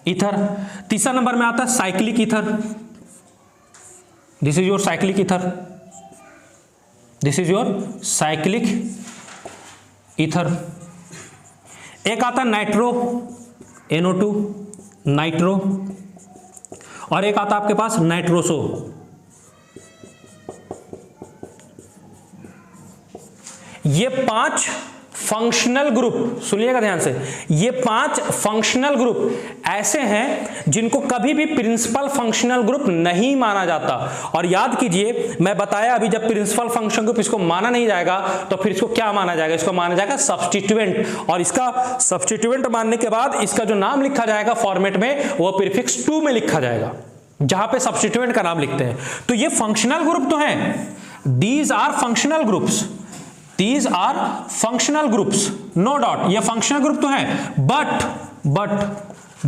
ईथर, तीसरा नंबर में आता है cyclic ether, this is your cyclic ether, this is your cyclic ether. एक आता नाइट्रो NO2 नाइट्रो, और एक आता आपके पास नाइट्रोसो ये 5 फंक्शनल ग्रुप, सुनिएगा ध्यान से, ये 5 फंक्शनल ग्रुप ऐसे हैं जिनको कभी भी प्रिंसिपल फंक्शनल ग्रुप नहीं माना जाता। और याद कीजिए, मैं बताया अभी, जब प्रिंसिपल फंक्शनल ग्रुप इसको माना नहीं जाएगा तो फिर इसको क्या माना जाएगा? इसको माना जाएगा सब्स्टिट्यूएंट। और इसका सब्स्टिट्यूएंट मानने के बाद इसका जो नाम लिखा जाएगा फॉर्मेट में, वो प्रीफिक्स 2 में लिखा जाएगा, जहां पे सब्स्टिट्यूएंट का नाम लिखते हैं। तो ये फंक्शनल ग्रुप तो हैं, these are functional groups, These are functional groups, no doubt, ये functional group तो है, but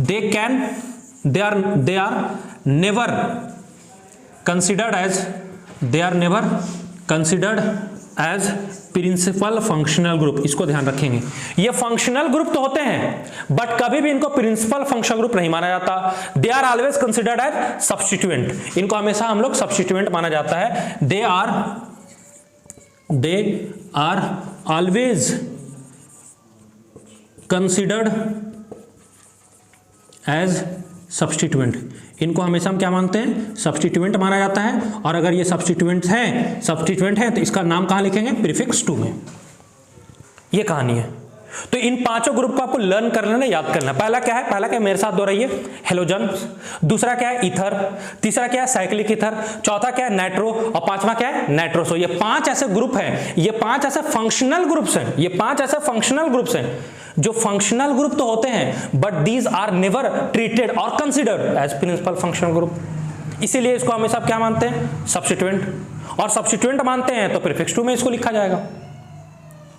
they are never considered as principal functional group. इसको ध्यान रखेंगे, ये फंक्शनल ग्रुप तो होते हैं बट कभी भी इनको प्रिंसिपल फंक्शनल ग्रुप नहीं माना जाता। They are always considered as substituent, इनको हमेशा हम लोग सब्स्टिट्यूएंट माना जाता है। They are always considered as substituent, इनको हमेशा हम क्या मानते हैं? सब्स्टिट्यूएंट माना जाता है। और अगर ये सब्स्टिट्यूएंट है तो इसका नाम कहां लिखेंगे? प्रीफिक्स 2 में। ये कहानी है। तो इन 5 ग्रुप को आपको लर्न कर लेना, याद करना। पहला क्या है? पहला क्या, मेरे साथ दोहराइए, हेलोजन। दूसरा क्या है? ईथर। तीसरा क्या है? Cyclic ether. चौथा क्या है? नाइट्रो। और 5वां क्या है? नाइट्रोसो। ये 5 ऐसे ग्रुप हैं, ये 5 ऐसे फंक्शनल ग्रुप्स हैं, ये 5 ऐसे फंक्शनल ग्रुप्स हैं जो फंक्शनल ग्रुप तो होते हैं but these are never treated or considered as principal functional group. इसीलिए इसको हमेशा क्या मानते हैं? सब्स्टिट्यूएंट। और सब्स्टिट्यूएंट मानते हैं तो प्रीफिक्स 2 में इसको लिखा जाएगा।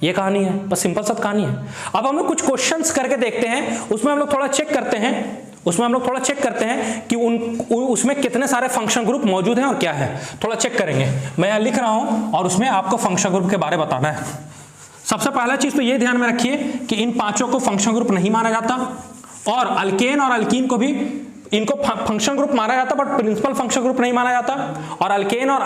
ये कहानी है, बस सिंपल सा कहानी है। अब हम लोग कुछ क्वेश्चंस करके देखते हैं, उसमें हम लोग थोड़ा चेक करते हैं कि उसमें कितने सारे फंक्शन ग्रुप मौजूद हैं और क्या है, थोड़ा चेक करेंगे। मैं यहाँ लिख रहा हूं और उसमें आपको फंक्शन ग्रुप के बारे में बताना है। सबसे पहला चीज तो ये ध्यान में रखिए कि इन 5 को फंक्शन ग्रुप नहीं माना जाता, और अल्केन और अल्कीन को भी इनको फंक्शन ग्रुप माना जाता बट प्रिंसिपल फंक्शन ग्रुप नहीं माना जाता। और अल्केन और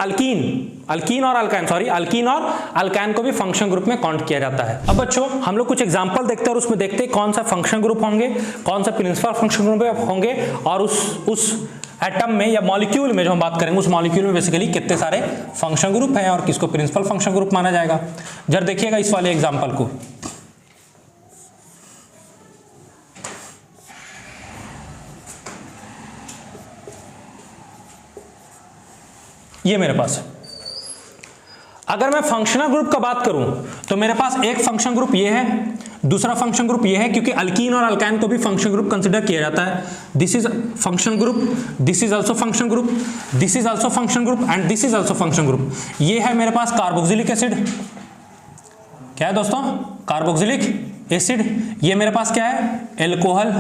अल्काइन को भी फंक्शन ग्रुप में काउंट किया जाता है। अब बच्चों हम लोग कुछ एग्जांपल देखते हैं और उसमें देखते हैं कौन सा फंक्शन ग्रुप होंगे, कौन सा प्रिंसिपल फंक्शन ग्रुप होंगे, और उस एटम में या मॉलिक्यूल में जो हम बात करेंगे, उस मॉलिक्यूल में बेसिकली कितने सारे फंक्शन ग्रुप हैं और किसको प्रिंसिपल फंक्शन ग्रुप माना जाएगा। जरा देखिएगा इस वाले एग्जाम्पल को। ये मेरे पास, अगर मैं फंक्शनल ग्रुप का बात करूं तो मेरे पास एक फंक्शन ग्रुप ये है, दूसरा फंक्शन ग्रुप ये है, क्योंकि अल्कीन और अल्काइन को भी फंक्शन ग्रुप कंसीडर किया जाता है। This is function group, this is also function group, this is also function group and this is also function group. ये है मेरे पास कार्बोक्सिलिक एसिड। क्या है दोस्तों? Carboxylic acid. ये मेरे पास क्या है? एल्कोहल।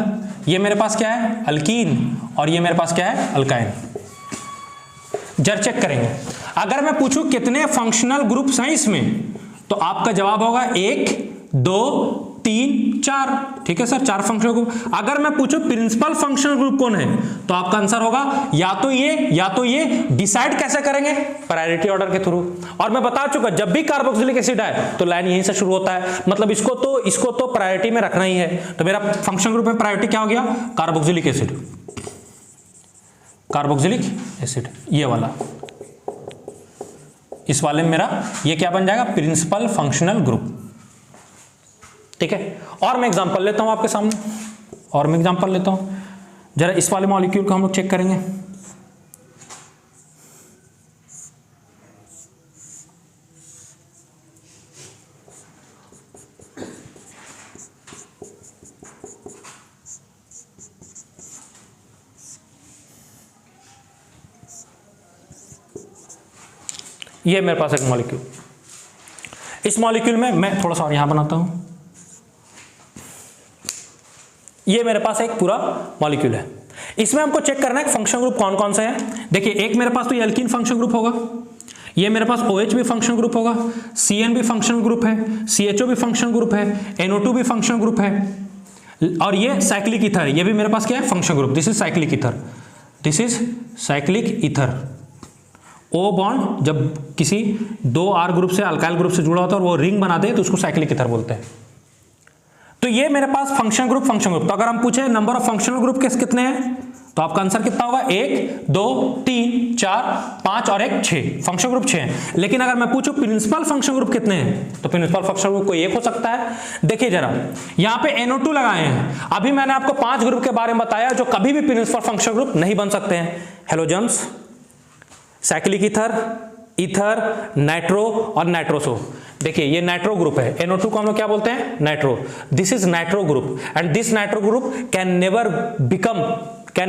ये मेरे पास क्या है? अल्कीन। और ये मेरे पास क्या है? अल्काइन। जरा चेक करेंगे, अगर मैं पूछूं कितने फंक्शनल ग्रुप्स हैं इसमें, तो आपका जवाब होगा 1 2 3 4। ठीक है सर, 4 फंक्शनल ग्रुप। अगर मैं पूछूं प्रिंसिपल फंक्शनल ग्रुप कौन है, तो आपका आंसर होगा या तो ये। डिसाइड कैसे करेंगे? प्रायोरिटी ऑर्डर के थ्रू। और मैं बता चुका, जब भी कार्बोक्सिलिक एसिड है तो लाइन यहीं से शुरू होता है, मतलब इसको तो प्रायोरिटी में रखना ही है। तो मेरा फंक्शन ग्रुप में प्रायोरिटी क्या हो गया? Carboxylic acid, carboxylic acid. ये वाला, इस वाले में मेरा ये क्या बन जाएगा? Principal functional group. ठीक है, और मैं एग्जांपल लेता हूं आपके सामने, जरा इस वाले मॉलिक्यूल को हम लोग चेक करेंगे। ये मेरे पास एक मॉलिक्यूल, इस मॉलिक्यूल में मैं थोड़ा सा और यहां बनाता हूं। ये मेरे पास एक पूरा मॉलिक्यूल है, इसमें हमको चेक करना है फंक्शन ग्रुप कौन कौन से हैं। देखिए, एक मेरे पास तो ये अल्कीन फंक्शन ग्रुप होगा, ये मेरे पास OH भी फंक्शन ग्रुप होगा, CN भी फंक्शन ग्रुप है, CHO भी फंक्शन ग्रुप है, NO2 भी फंक्शन ग्रुप है, और ये साइक्लिक ईथर है, ये भी मेरे पास क्या है? Function group. This is cyclic ether. O bond जब किसी 2 R ग्रुप से अल्काइल ग्रुप से जुड़ा होता है और वो रिंग बना दे तो उसको साइक्लिक ईथर बोलते हैं। तो ये मेरे पास फंक्शन ग्रुप। तो अगर हम पूछे नंबर ऑफ फंक्शनल ग्रुप कितने हैं, तो आपका आंसर कितना होगा 1 2 3 4 5 और 1 6 फंक्शन ग्रुप 6 है। लेकिन अगर मैं पूछूं प्रिंसिपल फंक्शन ग्रुप कितने हैं तो प्रिंसिपल फंक्शन ग्रुप कोई एक हो सकता है। देखिए जरा यहां पे NO2 लगाए हैं। अभी मैंने आपको 5 ग्रुप के बारे में बताया जो कभी भी प्रिंसिपल फंक्शन ग्रुप नहीं बन सकते हैं। Halogens, cyclic ether, ether, nitro और नाइट्रोसो। देखिए ये नाइट्रो ग्रुप है, NO2 को हम लोग क्या बोलते हैं nitro. This is nitro group and this nitro group can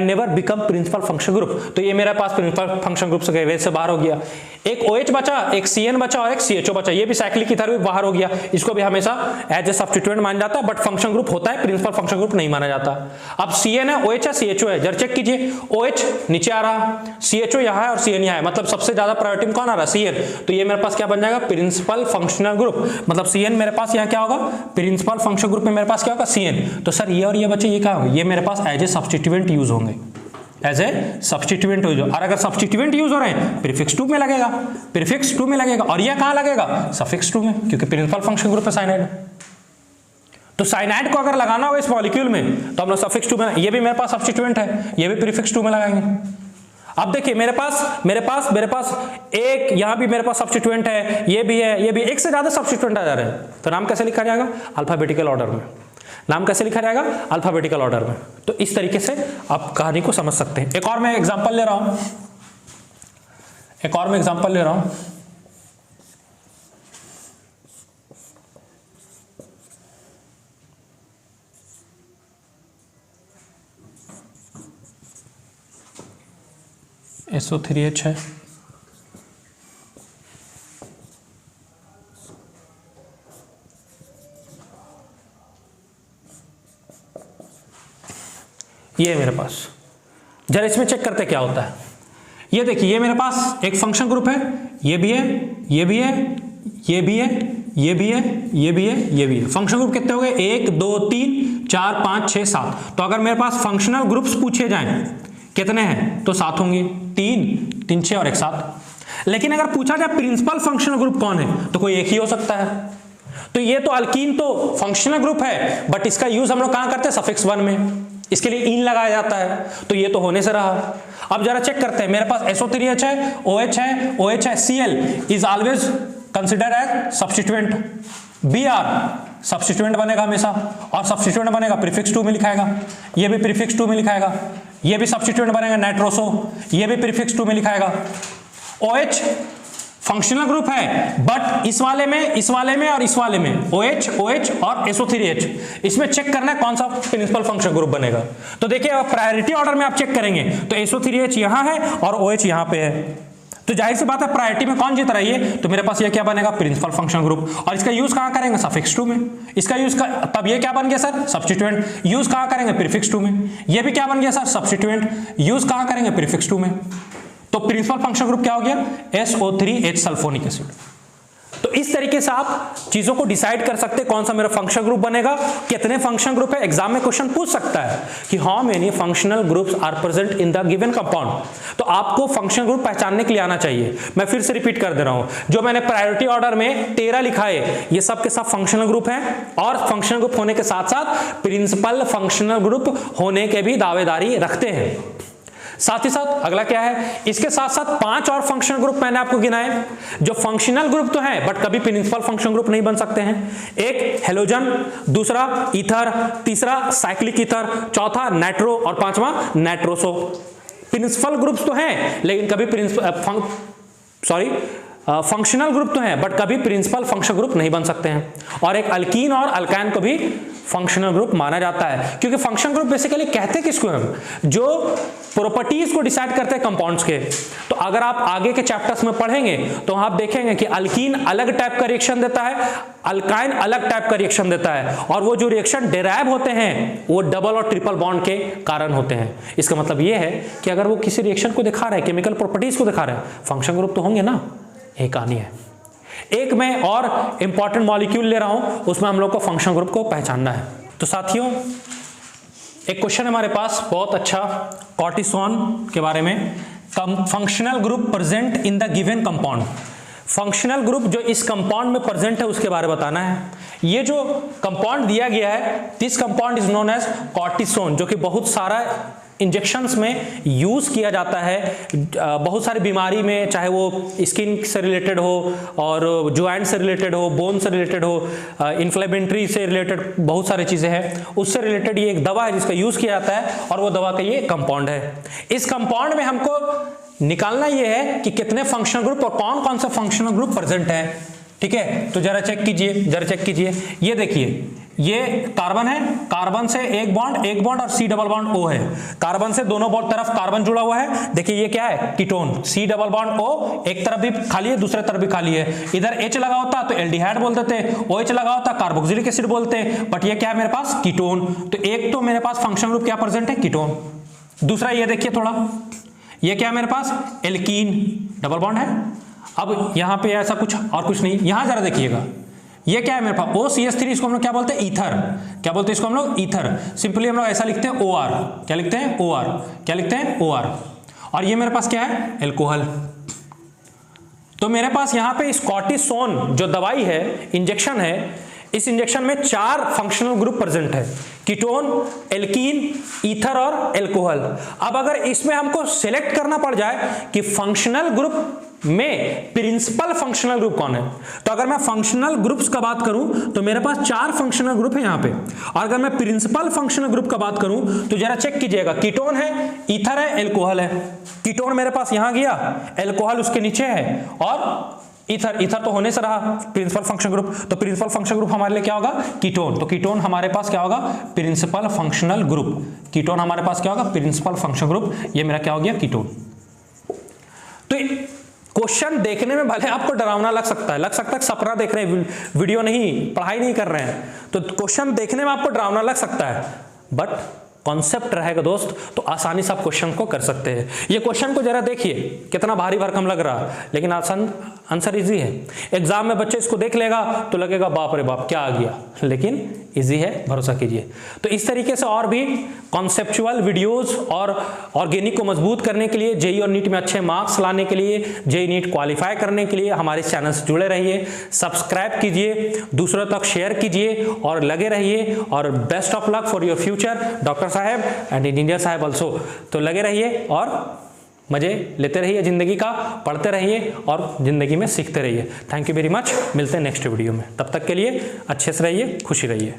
never become principal function group. तो ये मेरे पास प्रिंसिपल फंक्शन ग्रुप से वैसे बाहर हो गया। एक OH बचा, एक CN बचा और एक CHO बचा, ये भी साइक्लिक ईथर भी बाहर हो गया। इसको भी हमेशा एज ए सब्स्टिट्यूएंट माना जाता है बट फंक्शन ग्रुप होता है, प्रिंसिपल फंक्शन ग्रुप नहीं माना जाता। अब CN है, OH है, CHO है, जरा चेक कीजिए OH नीचे आ रहा, CHO यहाँ है और CN यहाँ है, मतलब सबसे ज्यादा प्रायोरिटी में कौन आ रहा है CN। तो ये मेरे पास क्या बन जाएगा प्रिंसिपल फंक्शनल ग्रुप, मतलब CN मेरे पास यहाँ क्या होगा प्रिंसिपल फंक्शन ग्रुप में मेरे पास क्या होगा CN। तो सर ये और ये बच्चे ये क्या होंगे, ये मेरे पास एज ए सब्स्टिट्यूएंट यूज होंगे, एज ए सब्स्टिट्यूएंट यूज। और अगर सब्स्टिट्यूएंट यूज हो रहे हैं प्रीफिक्स 2 में लगेगा, प्रीफिक्स 2 में लगेगा। और ये कहां लगेगा सफिक्स 2 में, क्योंकि प्रिंसिपल फंक्शन ग्रुप है साइनाइड। तो साइनाइड को अगर लगाना हो इस मॉलिक्यूल में तो हम लोग सफिक्स 2 में, ये भी मेरे पास सब्स्टिट्यूएंट है, ये भी प्रीफिक्स 2 में लगाएंगे। अब देखिए मेरे पास एक यहां भी मेरे पास सब्स्टिट्यूएंट है, ये भी है, ये भी, एक से ज्यादा सब्स्टिट्यूएंट आ जा रहे हैं। तो नाम कैसे लिखा जाएगा अल्फाबेटिकल ऑर्डर में, नाम कैसे लिखा जाएगा अल्फाबेटिकल ऑर्डर में। तो इस तरीके से आप कहानी को समझ सकते हैं। एक और मैं एग्जांपल ले रहा हूं, SO3H है, ये मेरे पास, जरा इसमें चेक करते क्या होता है। ये देखिए ये मेरे पास एक फंक्शन ग्रुप है, ये भी है, ये भी है, ये भी है, ये भी है, ये भी है, ये भी है। फंक्शन ग्रुप कितने हो गए 1 2 3 4 5 6 7। तो अगर मेरे पास फंक्शनल ग्रुप्स पूछे जाएं कितने हैं तो 7 होंगे, 3 3 6 और 1 7। लेकिन अगर पूछा जाए प्रिंसिपल फंक्शनल ग्रुप कौन है तो कोई एक ही हो सकता है। तो ये तो अल्कीन तो फंक्शनल ग्रुप है बट इसका यूज हम लोग कहां करते हैं सफिक्स 1 में, इसके लिए इन लगाया जाता है। तो ये तो होने से रहा। अब जरा चेक करते हैं, मेरे पास SO3H है, OH है, OH है, Cl is always consider as substituent, Br substituent बनेगा हमेशा, और सब्स्टिट्यूएंट बनेगा प्रीफिक्स 2 में लिखाएगा, ये भी प्रीफिक्स 2 में लिखाएगा, ये भी सब्स्टिट्यूएंट बनेगा नाइट्रोसो, ये भी प्रीफिक्स 2 में लिखाएगा। OH फंक्शनल ग्रुप है बट इस वाले में और इस वाले में OH और SO3H, इसमें चेक करना है कौन सा प्रिंसिपल फंक्शन ग्रुप बनेगा। तो देखिए प्रायोरिटी ऑर्डर में आप चेक करेंगे तो SO3H यहां है और OH यहां पे है। तो जाहिर सी बात है प्रायोरिटी में कौन जीत रहा है, तो मेरे पास ये क्या बनेगा प्रिंसिपल फंक्शन ग्रुप। और इसका यूज कहां करेंगे सफिक्स 2 में, इसका यूज तब ये क्या बन गया सर सब्स्टिट्यूएंट, यूज कहां करेंगे प्रीफिक्स 2 में। ये भी क्या बन गया सर सब्स्टिट्यूएंट, यूज कहां करेंगे प्रीफिक्स 2 में। तो प्रिंसिपल फंक्शन ग्रुप क्या हो गया SO3H सल्फोनिक एसिड। तो इस तरीके से आप चीजों को डिसाइड कर सकते हैं कौन सा मेरा फंक्शन ग्रुप बनेगा, कितने फंक्शन ग्रुप है। एग्जाम में क्वेश्चन पूछ सकता है कि how many functional groups are present in the given compound. तो आपको फंक्शन ग्रुप पहचानने के लिए आना चाहिए। मैं फिर से रिपीट कर दे रहा हूं, जो मैंने प्रायोरिटी ऑर्डर में 13 लिखा है ये सब के सब फंक्शनल ग्रुप हैं, और फंक्शनल ग्रुप होने के साथ साथ प्रिंसिपल फंक्शनल ग्रुप होने के भी दावेदारी रखते हैं। साथ ही साथ अगला क्या है, इसके साथ साथ 5 और फंक्शनल ग्रुप मैंने आपको गिनाए जो फंक्शनल ग्रुप तो है बट कभी प्रिंसिपल फंक्शन ग्रुप नहीं बन सकते हैं। एक हेलोजन, दूसरा ईथर, तीसरा साइक्लिक ईथर, चौथा नाइट्रो और पांचवा नाइट्रोसो। प्रिंसिपल ग्रुप्स तो हैं लेकिन कभी फंक्शनल ग्रुप तो है बट कभी प्रिंसिपल फंक्शन ग्रुप नहीं बन सकते हैं। और एक अल्कीन और अल्काइन को भी फंक्शनल ग्रुप माना जाता है, क्योंकि फंक्शन ग्रुप बेसिकली कहते किसको हम, जो प्रॉपर्टीज को डिसाइड करते हैं कंपाउंड्स के। तो अगर आप आगे के चैप्टर्स में पढ़ेंगे तो आप देखेंगे कि अल्कीन अलग टाइप का रिएक्शन देता है, अल्काइन अलग टाइप का रिएक्शन देता है, और वो जो रिएक्शन डिराइव होते हैं वो डबल और ट्रिपल बॉन्ड के कारण होते हैं। इसका मतलब ये है कि अगर वो किसी रिएक्शन को दिखा रहे हैं, केमिकल प्रॉपर्टीज को दिखा रहे हैं, फंक्शन ग्रुप तो होंगे ना। एक कहानी है। एक मैं और इंपॉर्टेंट मॉलिक्यूल ले रहा हूं, उसमें हम लोग को फंक्शन ग्रुप को पहचानना है। तो साथियों एक क्वेश्चन हमारे पास बहुत अच्छा कॉर्टिसोन के बारे में, functional group present in the given compound. Functional group जो इस कंपाउंड में प्रेजेंट है उसके बारे में बताना है। ये जो कंपाउंड दिया गया है, this compound is known as cortisone, जो कि बहुत सारा इंजेक्शंस में यूज किया जाता है बहुत सारी बीमारी में, चाहे वो स्किन से रिलेटेड हो और ज्वाइंट से रिलेटेड हो, बोन से रिलेटेड हो, इन्फ्लेमेटरी से रिलेटेड बहुत सारी चीजें हैं, उससे रिलेटेड ये एक दवा है जिसका यूज किया जाता है और वो दवा का ये कंपाउंड है। इस कंपाउंड में हमको निकालना ये है कि कितने फंक्शनल ग्रुप और कौन कौन से फंक्शनल ग्रुप प्रेजेंट है। ठीक है, तो जरा चेक कीजिए, ये देखिए, ये कार्बन है, कार्बन से एक बॉन्ड और सी डबल बॉन्ड ओ है, कार्बन से दोनों तरफ कार्बन जुड़ा हुआ है। देखिए ये क्या है, ketone, C double bond O, एक तरफ भी खाली है दूसरे तरफ भी खाली है। इधर H लगा होता तो एल्डिहाइड बोल देते, OH लगा होता कार्बोक्सिलिक एसिड बोलते, बट ये क्या है मेरे पास, कीटोन। तो एक तो मेरे पास फंक्शनल ग्रुप क्या प्रेजेंट है, कीटोन। दूसरा ये देखिए थोड़ा, ये क्या है मेरे पास, एल्कीन, डबल बॉन्ड है। अब यहां पे ऐसा कुछ और कुछ नहीं, यहां जरा देखिएगा, ये क्या है मेरे पास, OCH3, इसको हम लोग क्या बोलते हैं, ईथर। क्या बोलते हैं इसको हम लोग, ईथर। सिंपली हम लोग ऐसा लिखते हैं OR, क्या लिखते हैं, OR, क्या लिखते हैं, OR। और ये मेरे पास क्या है, एल्कोहल। तो मेरे पास यहां पे स्कॉटिसोन जो दवाई है, इंजेक्शन है, इस इंजेक्शन में 4 फंक्शनल ग्रुप प्रेजेंट है, कीटोन, एल्कीन, ईथर और एल्कोहल। अब अगर इसमें हमको सिलेक्ट करना पड़ जाए कि फंक्शनल ग्रुप में प्रिंसिपल फंक्शनल ग्रुप कौन है, तो अगर मैं फंक्शनल ग्रुप्स का बात करूं तो मेरे पास 4 फंक्शनल ग्रुप है यहां पे। और अगर मैं प्रिंसिपल फंक्शनल ग्रुप का बात करूं तो जरा चेक कीजिएगा, कीटोन है, ईथर है, एल्कोहल है। कीटोन मेरे पास यहां गया, एल्कोहल उसके नीचे है और ईथर तो होने से रहा प्रिंसिपल फंक्शन ग्रुप। तो प्रिंसिपल फंक्शन ग्रुप हमारे लिए क्या होगा, कीटोन। तो कीटोन हमारे पास क्या होगा, प्रिंसिपल फंक्शनल ग्रुप। कीटोन हमारे पास क्या होगा, प्रिंसिपल फंक्शन ग्रुप। ये मेरा क्या हो गया, कीटोन। तो क्वेश्चन देखने में भले आपको डरावना लग सकता है सपना देख रहे हैं, वीडियो नहीं, पढ़ाई नहीं कर रहे हैं, तो क्वेश्चन देखने में आपको डरावना लग सकता है, बट कॉन्सेप्ट रहेगा दोस्त तो आसानी से आप क्वेश्चन को कर सकते हैं। ये क्वेश्चन को जरा देखिए, कितना भारी भरकम लग रहा है, लेकिन आंसर इजी है। एग्जाम में बच्चे इसको देख लेगा तो लगेगा बाप रे बाप क्या आ गया, लेकिन इजी है, भरोसा कीजिए। तो इस तरीके से और भी कॉन्सेप्चुअल वीडियोस और ऑर्गेनिक को मजबूत करने के लिए, जेई और नीट में अच्छे मार्क्स लाने के लिए, जेई नीट क्वालिफाई करने के लिए हमारे चैनल से जुड़े रहिए, सब्सक्राइब कीजिए, दूसरों तक शेयर कीजिए और लगे रहिए। और best of luck for your future doctor साहब एंड इंजीनियर साहब ऑल्सो। तो लगे रहिए और मजे लेते रहिए जिंदगी का, पढ़ते रहिए और जिंदगी में सीखते रहिए। थैंक यू वेरी मच, मिलते हैं नेक्स्ट वीडियो में। तब तक के लिए अच्छे से रहिए, खुशी रहिए।